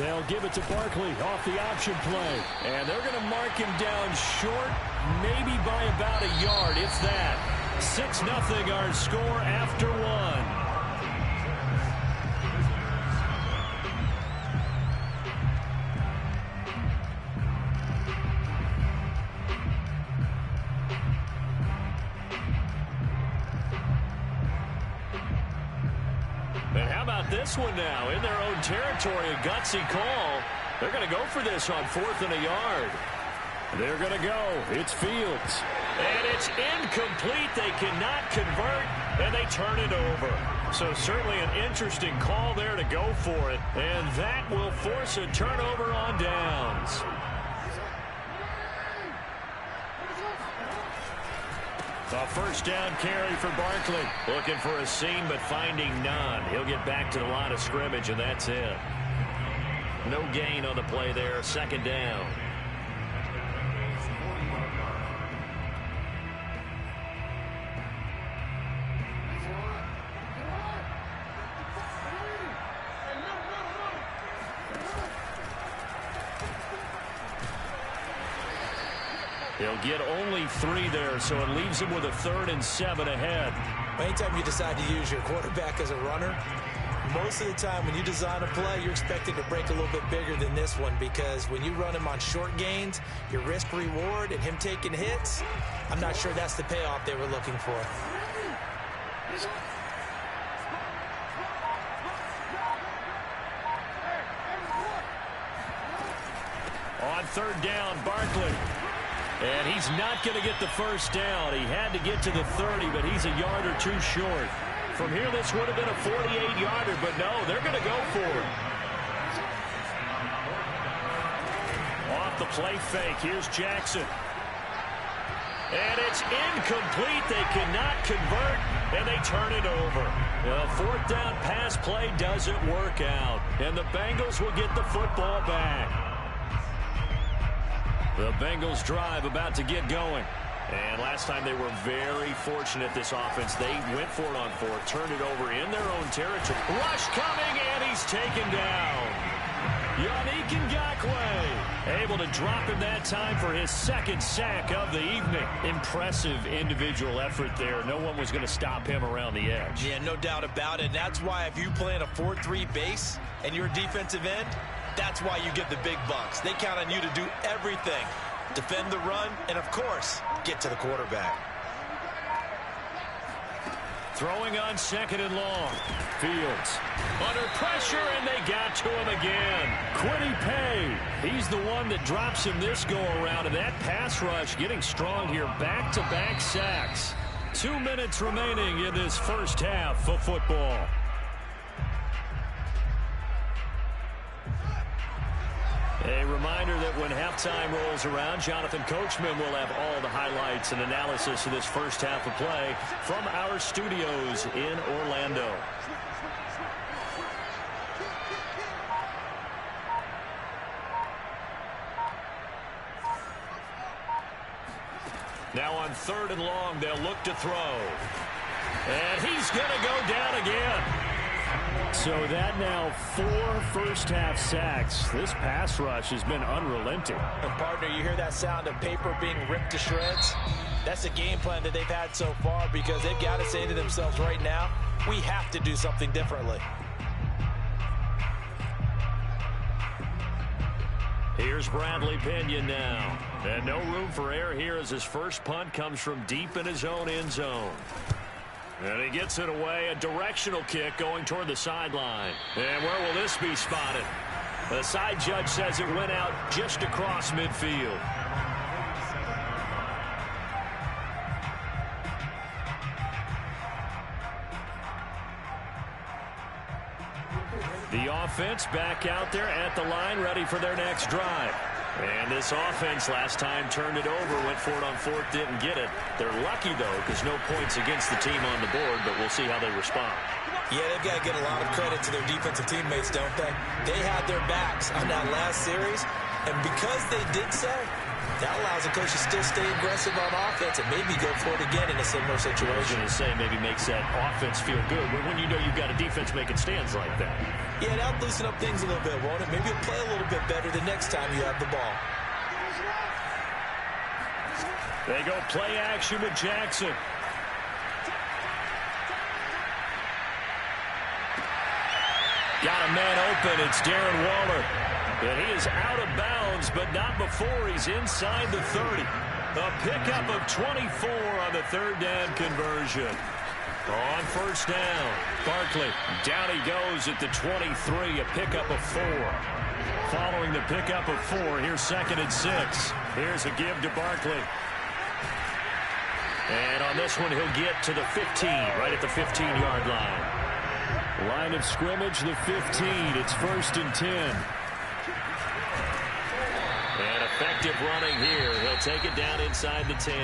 They'll give it to Barkley off the option play. And they're going to mark him down short, maybe by about a yard, if that. 6-0 our score after 1. this one now in their own territory. A gutsy call. They're going to go for this on 4th and a yard. They're going to go. It's Fields. And it's incomplete. They cannot convert, and they turn it over. So certainly an interesting call there to go for it. And that will force a turnover on downs. A first down carry for Barkley. Looking for a seam, but finding none. He'll get back to the line of scrimmage, and that's it. No gain on the play there. 2nd down. He'll get only 3 there, so it leaves him with a 3rd and 7 ahead. Anytime you decide to use your quarterback as a runner, most of the time when you design a play, you're expected to break a little bit bigger than this one, because when you run him on short gains, your risk-reward and him taking hits, I'm not sure that's the payoff they were looking for. On 3rd down, Barkley. And he's not going to get the first down. He had to get to the 30, but he's a yard or 2 short. From here, this would have been a 48-yarder, but no, they're going to go for it. Off the play fake, here's Jackson. And it's incomplete. They cannot convert, and they turn it over. The 4th down pass play doesn't work out, and the Bengals will get the football back. The Bengals drive about to get going. And last time they were very fortunate, this offense. They went for it on 4th, turned it over in their own territory. Rush coming, and he's taken down. Yannick Ngakoue able to drop him that time for his 2nd sack of the evening. Impressive individual effort there. No one was going to stop him around the edge. Yeah, no doubt about it. That's why if you play in a 4-3 base and you're a defensive end, that's why you get the big bucks. They count on you to do everything. Defend the run, and of course, get to the quarterback. Throwing on 2nd and long. Fields under pressure, and they got to him again. Quiddy Pay. He's the one that drops him this go-around, and that pass rush getting strong here. Back-to-back sacks. 2 minutes remaining in this first half of football. A reminder that when halftime rolls around, Jonathan Coachman will have all the highlights and analysis of this first half of play from our studios in Orlando. Now on 3rd and long, they'll look to throw. And he's going to go down again. So that now 4 first-half sacks. This pass rush has been unrelenting. And partner, you hear that sound of paper being ripped to shreds? That's the game plan that they've had so far, because they've got to say to themselves right now, we have to do something differently. Here's Bradley Pinion now. And no room for error here as his first punt comes from deep in his own end zone. And he gets it away, a directional kick going toward the sideline. And where will this be spotted? The side judge says it went out just across midfield. The offense back out there at the line, ready for their next drive. And this offense last time turned it over, went for it on 4th, didn't get it. They're lucky, though, because no points against the team on the board, but we'll see how they respond. Yeah, they've got to get a lot of credit to their defensive teammates, don't they? They had their backs on that last series, and because they did so, that allows the coach to still stay aggressive on offense and maybe go for it again in a similar situation. I was going to say maybe makes that offense feel good, but when you know you've got a defense making stands like that. Yeah, that'll loosen up things a little bit, won't it? Maybe you'll play a little bit better the next time you have the ball. They go play action with Jackson. Got a man open. It's Darren Waller. And he is out of bounds, but not before he's inside the 30. A pickup of 24 on the 3rd down conversion. On first down, Barkley. Down he goes at the 23, a pickup of 4. Following the pickup of 4, here's 2nd and 6. Here's a give to Barkley. And on this one, he'll get to the 15, right at the 15-yard line. Line of scrimmage, the 15. It's 1st and 10. And effective running here. He'll take it down inside the 10.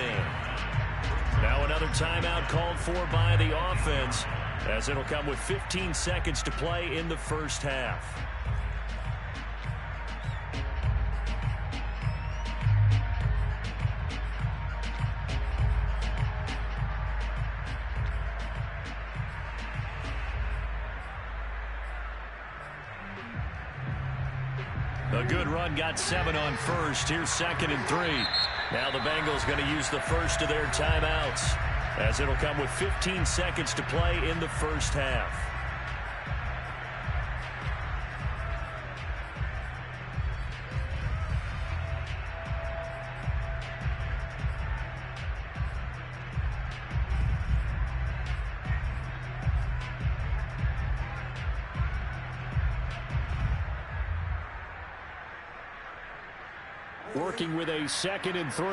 Now another timeout called for by the offense, as it'll come with 15 seconds to play in the first half. A good run, got 7 on first. Here's 2nd and 3. Now the Bengals going to use the first of their timeouts, as it'll come with 15 seconds to play in the first half. Working with a 2nd and 3.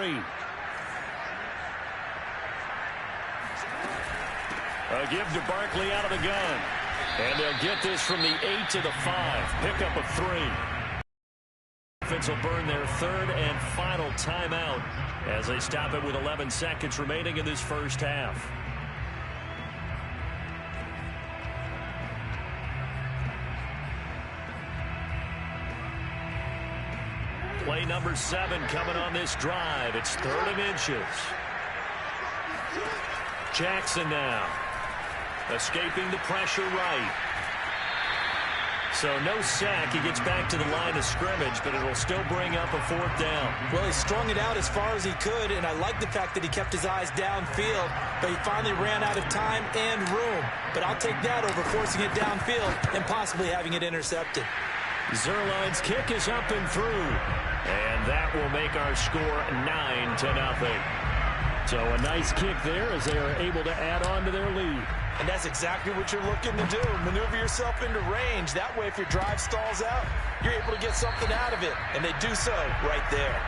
A give to Barkley out of the gun. And they'll get this from the 8 to the 5. Pickup of 3. Offense will burn their 3rd and final timeout as they stop it with 11 seconds remaining in this first half. Play number 7 coming on this drive. It's 3rd and inches. Jackson now. Escaping the pressure right. So no sack. He gets back to the line of scrimmage, but it'll still bring up a 4th down. Well, he strung it out as far as he could, and I like the fact that he kept his eyes downfield, but he finally ran out of time and room. But I'll take that over forcing it downfield and possibly having it intercepted. Zerline's kick is up and through. And that will make our score 9-0. So a nice kick there as they are able to add on to their lead. And that's exactly what you're looking to do. Maneuver yourself into range. That way, if your drive stalls out, you're able to get something out of it. And they do so right there.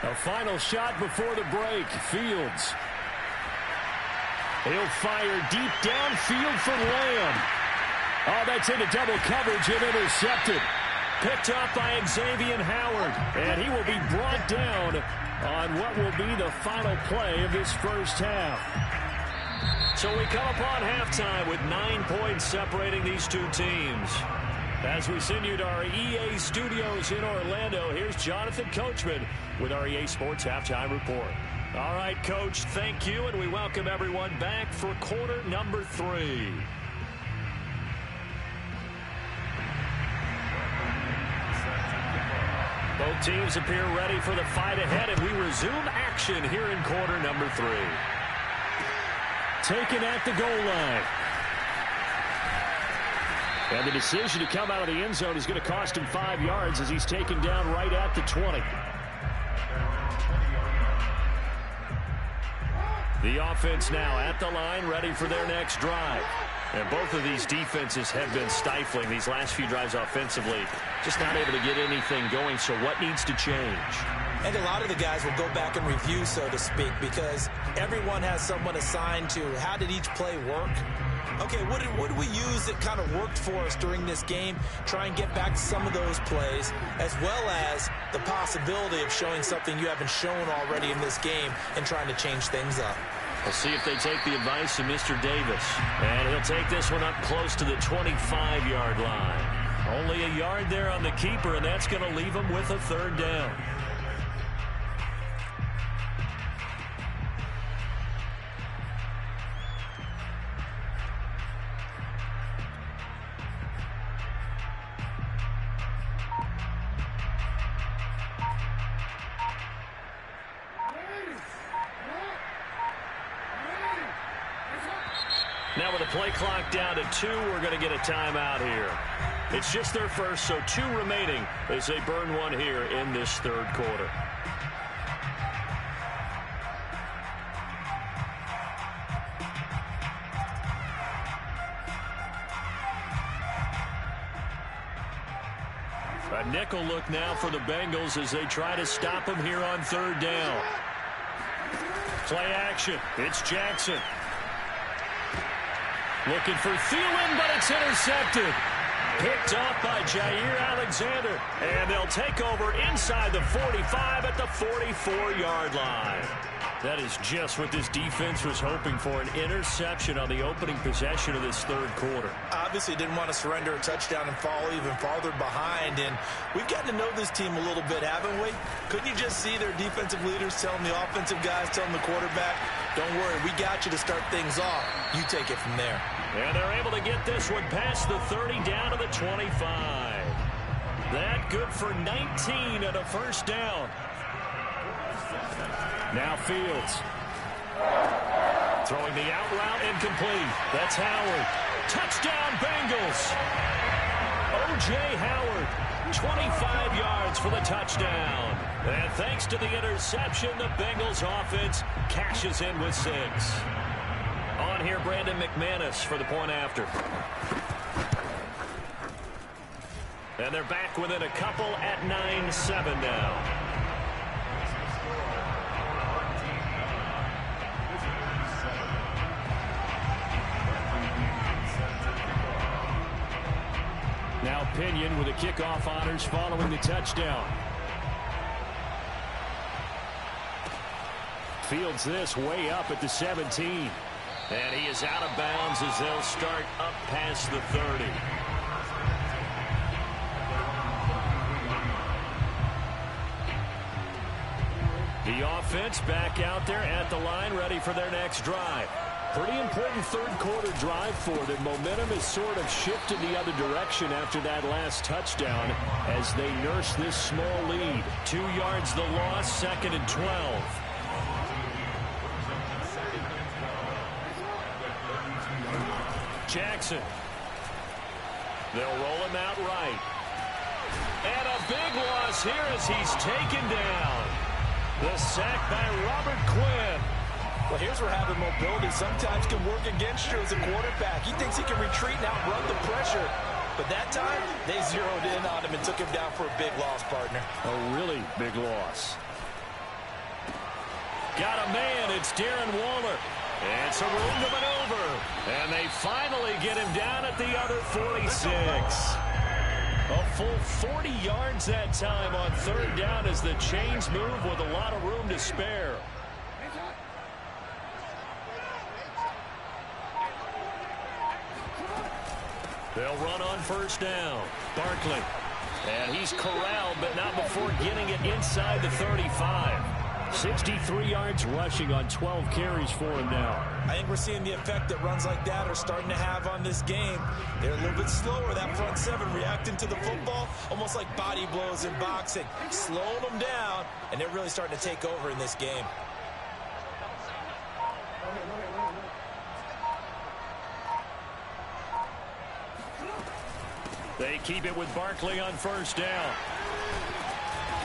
A final shot before the break. Fields. He'll fire deep downfield for Lamb. Oh, that's into double coverage and intercepted. Picked up by Xavier Howard. And he will be brought down on what will be the final play of this first half. So we come upon halftime with 9 points separating these two teams. As we send you to our EA studios in Orlando, here's Jonathan Coachman with our EA Sports Halftime Report. All right, Coach, thank you, and we welcome everyone back for quarter number 3. Both teams appear ready for the fight ahead, and we resume action here in quarter number 3. Taken at the goal line. And the decision to come out of the end zone is going to cost him 5 yards as he's taken down right at the 20. The offense now at the line, ready for their next drive. And both of these defenses have been stifling these last few drives offensively. Just not able to get anything going, so what needs to change? And a lot of the guys will go back and review, so to speak, because everyone has someone assigned to how did each play work. Okay, what did we use that kind of worked for us during this game? Try and get back to some of those plays, as well as the possibility of showing something you haven't shown already in this game and trying to change things up. We'll see if they take the advice of Mr. Davis. And he'll take this one up close to the 25-yard line. Only a yard there on the keeper, and that's going to leave him with a 3rd down. Now with the play clock down to 2, we're going to get a timeout here. It's just their first, so 2 remaining as they burn one here in this third quarter. A nickel look now for the Bengals as they try to stop him here on third down. Play action. It's Jackson. Looking for Thielen, but it's intercepted. Picked off by Jair Alexander. And they'll take over inside the 45 at the 44-yard line. That is just what this defense was hoping for, an interception on the opening possession of this third quarter. Obviously didn't want to surrender a touchdown and fall even farther behind. And we've gotten to know this team a little bit, haven't we? Couldn't you just see their defensive leaders telling the offensive guys, telling the quarterback, don't worry, we got you to start things off. You take it from there. And they're able to get this one past the 30 down to the 25. That good for 19 and a first down. Now Fields. Throwing the out route incomplete. That's Howard. Touchdown Bengals. O.J. Howard, 25 yards for the touchdown. And thanks to the interception, the Bengals offense cashes in with 6. On here, Brandon McManus for the point after. And they're back within a couple at 9-7 now. Now Pinion with the kickoff honors following the touchdown. Fields this way up at the 17. And he is out of bounds as they'll start up past the 30. The offense back out there at the line, ready for their next drive. Pretty important third quarter drive for them. Momentum has sort of shifted the other direction after that last touchdown as they nurse this small lead. 2 yards the loss, 2nd and 12. Jackson. They'll roll him out right. And a big loss here as he's taken down. The sack by Robert Quinn. Well, here's where having mobility sometimes can work against you as a quarterback. He thinks he can retreat and outrun the pressure. But that time, they zeroed in on him and took him down for a big loss, partner. A really big loss. Got a man. It's Darren Waller. And some room to maneuver. And they finally get him down at the other 46. A full 40 yards that time on third down as the chains move with a lot of room to spare. They'll run on first down. Barkley. And he's corralled, but not before getting it inside the 35. 63 yards rushing on 12 carries for him now. I think we're seeing the effect that runs like that are starting to have on this game. They're a little bit slower, that front seven, reacting to the football, almost like body blows in boxing. Slowing them down, and they're really starting to take over in this game. They keep it with Barkley on first down.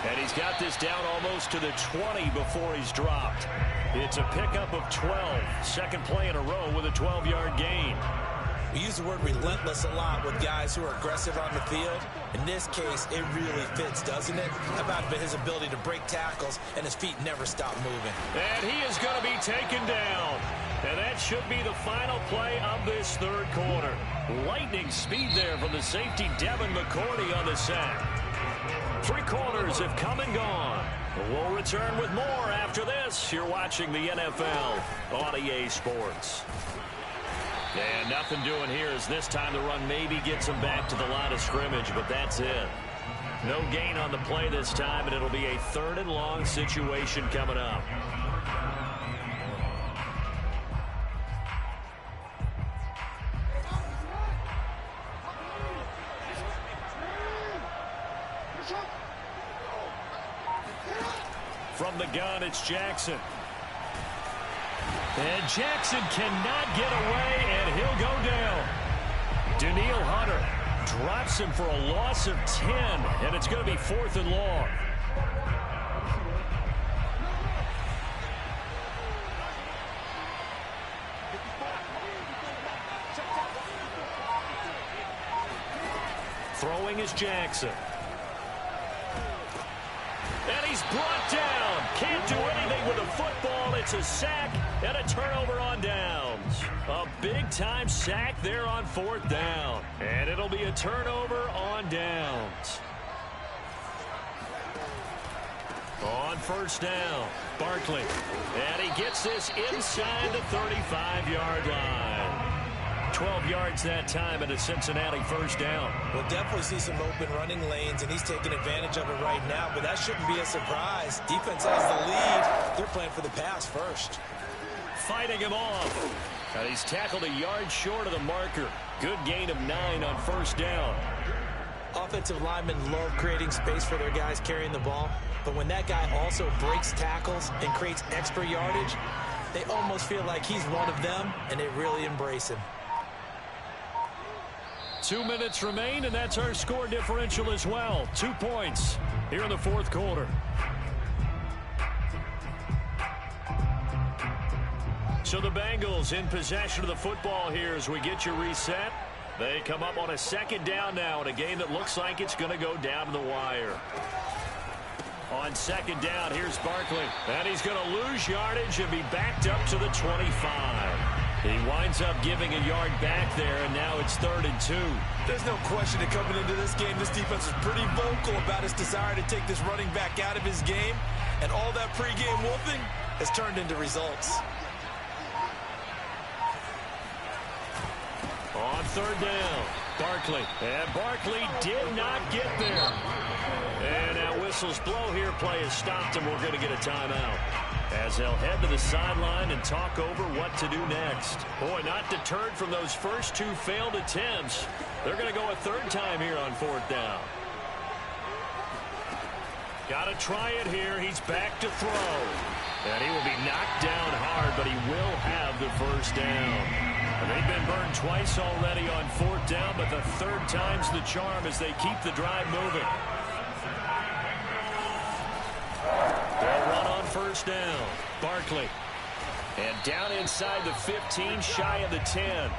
And he's got this down almost to the 20 before he's dropped. It's a pickup of 12. Second play in a row with a 12-yard gain. We use the word relentless a lot with guys who are aggressive on the field. In this case, it really fits, doesn't it? How about his ability to break tackles and his feet never stop moving? And he is going to be taken down. And that should be the final play of this third quarter. Lightning speed there from the safety Devin McCourty on the sack. 3 quarters have come and gone. We'll return with more after this. You're watching the NFL on EA Sports. And nothing doing here as this time the run maybe gets him back to the line of scrimmage, but that's it. No gain on the play this time, and it'll be a 3rd and long situation coming up. From the gun, it's Jackson. And Jackson cannot get away, and he'll go down. Daniil Hunter drops him for a loss of 10, and it's going to be 4th and long. Throwing is Jackson. And he's brought down. Can't do anything with the football. It's a sack and a turnover on downs. A big-time sack there on 4th down. And it'll be a turnover on downs. On 1st down, Barkley. And he gets this inside the 35-yard line. 12 yards that time and a Cincinnati 1st down. We'll definitely see some open running lanes, and he's taking advantage of it right now, but that shouldn't be a surprise. Defense has the lead. They're playing for the pass first. Fighting him off. And he's tackled a yard short of the marker. Good gain of 9 on 1st down. Offensive linemen love creating space for their guys carrying the ball, but when that guy also breaks tackles and creates extra yardage, they almost feel like he's one of them, and they really embrace him. 2 minutes remain, and that's our score differential as well. 2 points here in the 4th quarter. So the Bengals in possession of the football here as we get you reset. They come up on a 2nd down now in a game that looks like it's going to go down to the wire. On 2nd down, here's Barkley. And he's going to lose yardage and be backed up to the 25. He winds up giving a yard back there, and now it's 3rd and 2. There's no question that coming into this game, this defense is pretty vocal about his desire to take this running back out of his game, and all that pregame wolfing has turned into results. On 3rd down, Barkley. And Barkley did not get there. And now whistles blow here. Play has stopped, and we're going to get a timeout. As they'll head to the sideline and talk over what to do next. Boy, not deterred from those first 2 failed attempts. They're going to go a 3rd time here on 4th down. Got to try it here. He's back to throw. And he will be knocked down hard, but he will have the 1st down. And they've been burned twice already on 4th down, but the 3rd time's the charm as they keep the drive moving. They'll run on 1st down. Barkley. And down inside the 15, shy of the 10.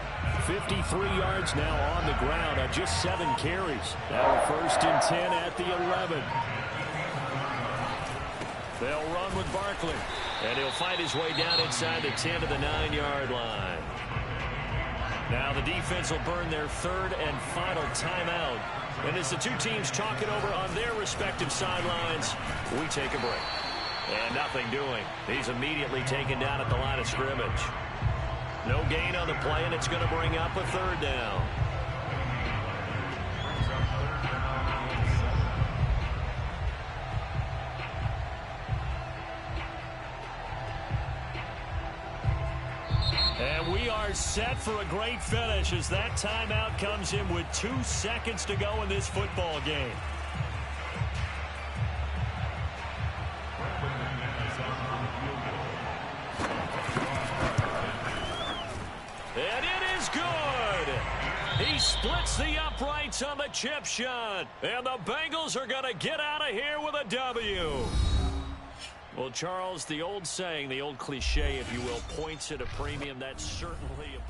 53 yards now on the ground on just 7 carries. Now 1st and 10 at the 11. They'll run with Barkley. And he'll find his way down inside the 10 to the 9-yard line. Now the defense will burn their 3rd and final timeout. And as the 2 teams talk it over on their respective sidelines, we take a break. And nothing doing. He's immediately taken down at the line of scrimmage. No gain on the play, and it's going to bring up a 3rd down. And we are set for a great finish as that timeout comes in with 2 seconds to go in this football game. And it is good. He splits the uprights on the chip shot. And the Bengals are going to get out of here with a W. Well, Charles, the old saying, the old cliche, if you will, points at a premium. That's certainly a...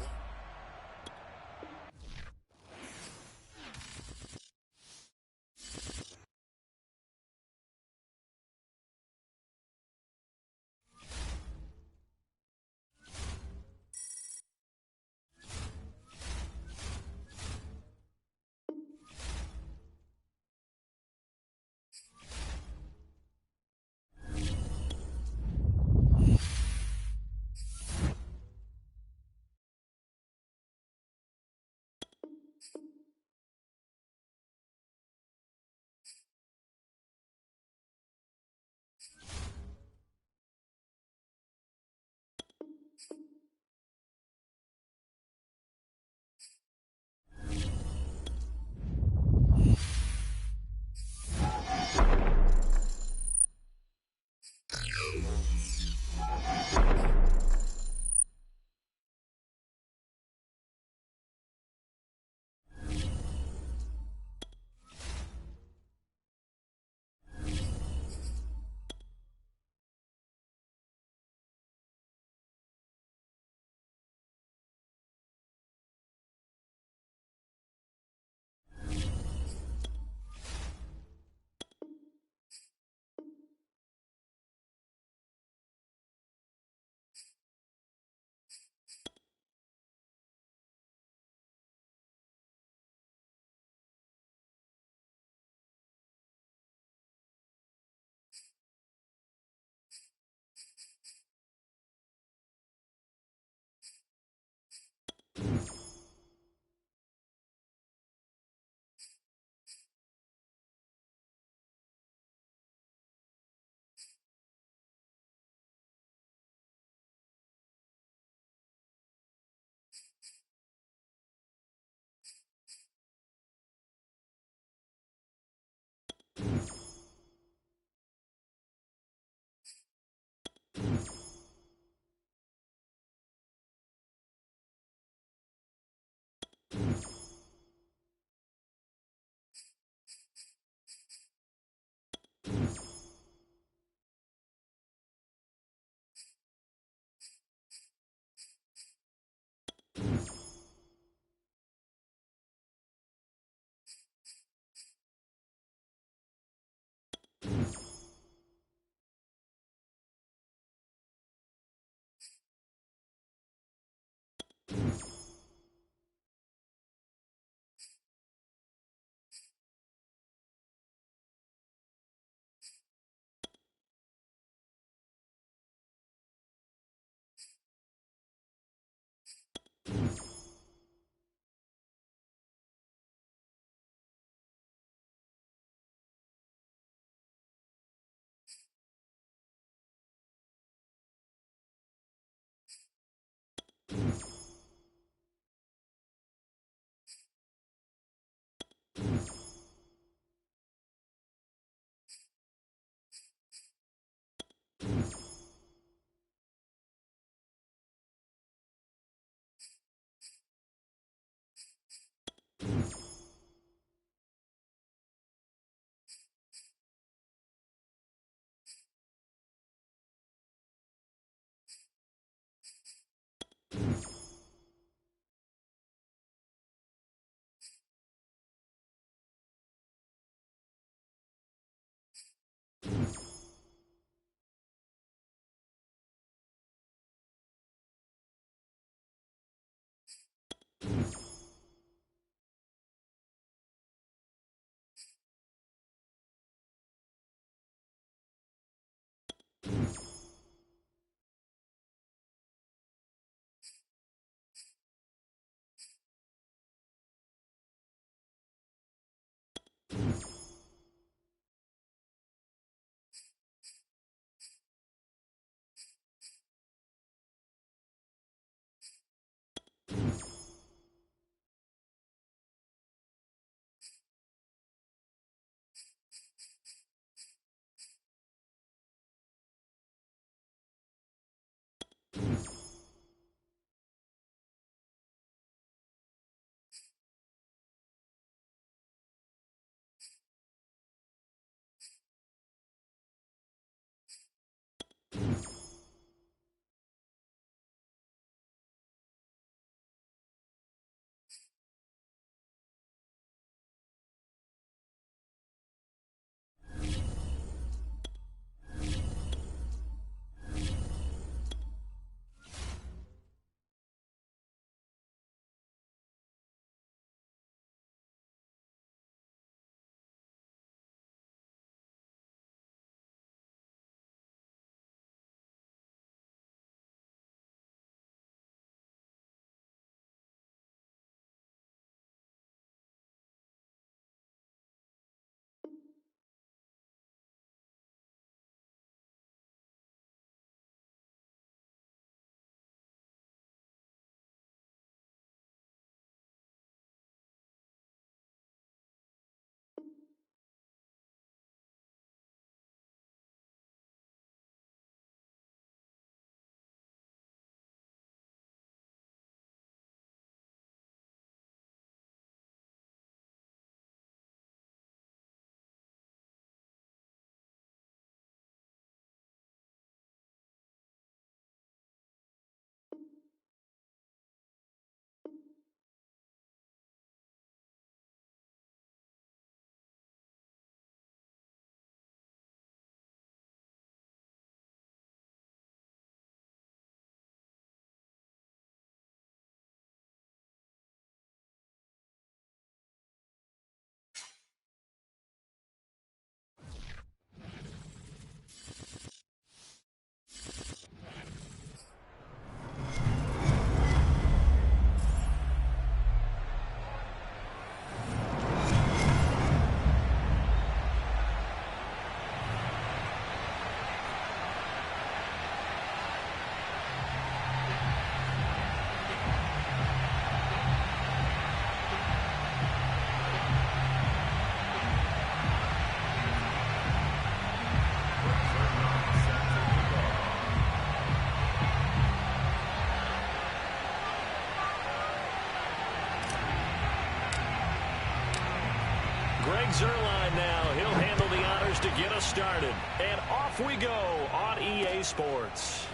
Greg Zuerlein now. He'll handle the honors to get us started. And off we go on EA Sports.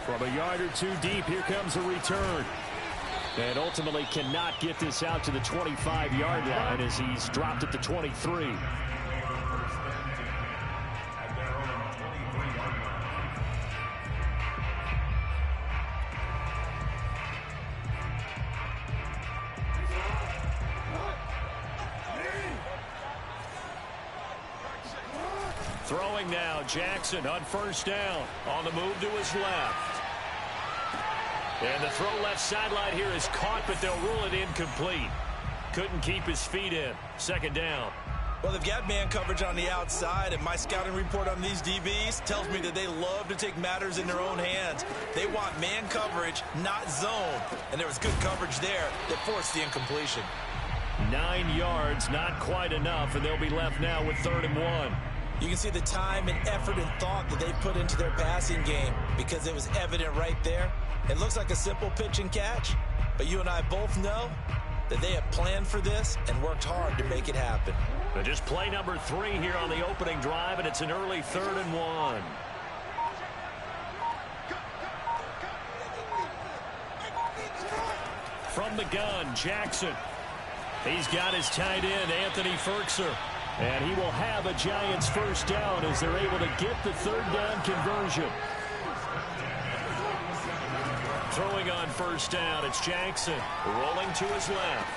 From a yard or two deep, here comes a return. And ultimately cannot get this out to the 25-yard line as he's dropped at the 23. Throwing now, Jackson on first down. On the move to his left. And the throw left sideline here is caught, but they'll rule it incomplete. Couldn't keep his feet in. Second down. Well, they've got man coverage on the outside, and my scouting report on these DBs tells me that they love to take matters in their own hands. They want man coverage, not zone. And there was good coverage there that forced the incompletion. 9 yards, not quite enough, and they'll be left now with 3rd and 1. You can see the time and effort and thought that they put into their passing game because it was evident right there. It looks like a simple pitch and catch, but you and I both know that they have planned for this and worked hard to make it happen. But just play number 3 here on the opening drive, and it's an early 3rd and 1. From the gun, Jackson. He's got his tight end, Anthony Ferkser. And he will have a Giants first down as they're able to get the 3rd down conversion. Throwing on first down, it's Jackson. Rolling to his left.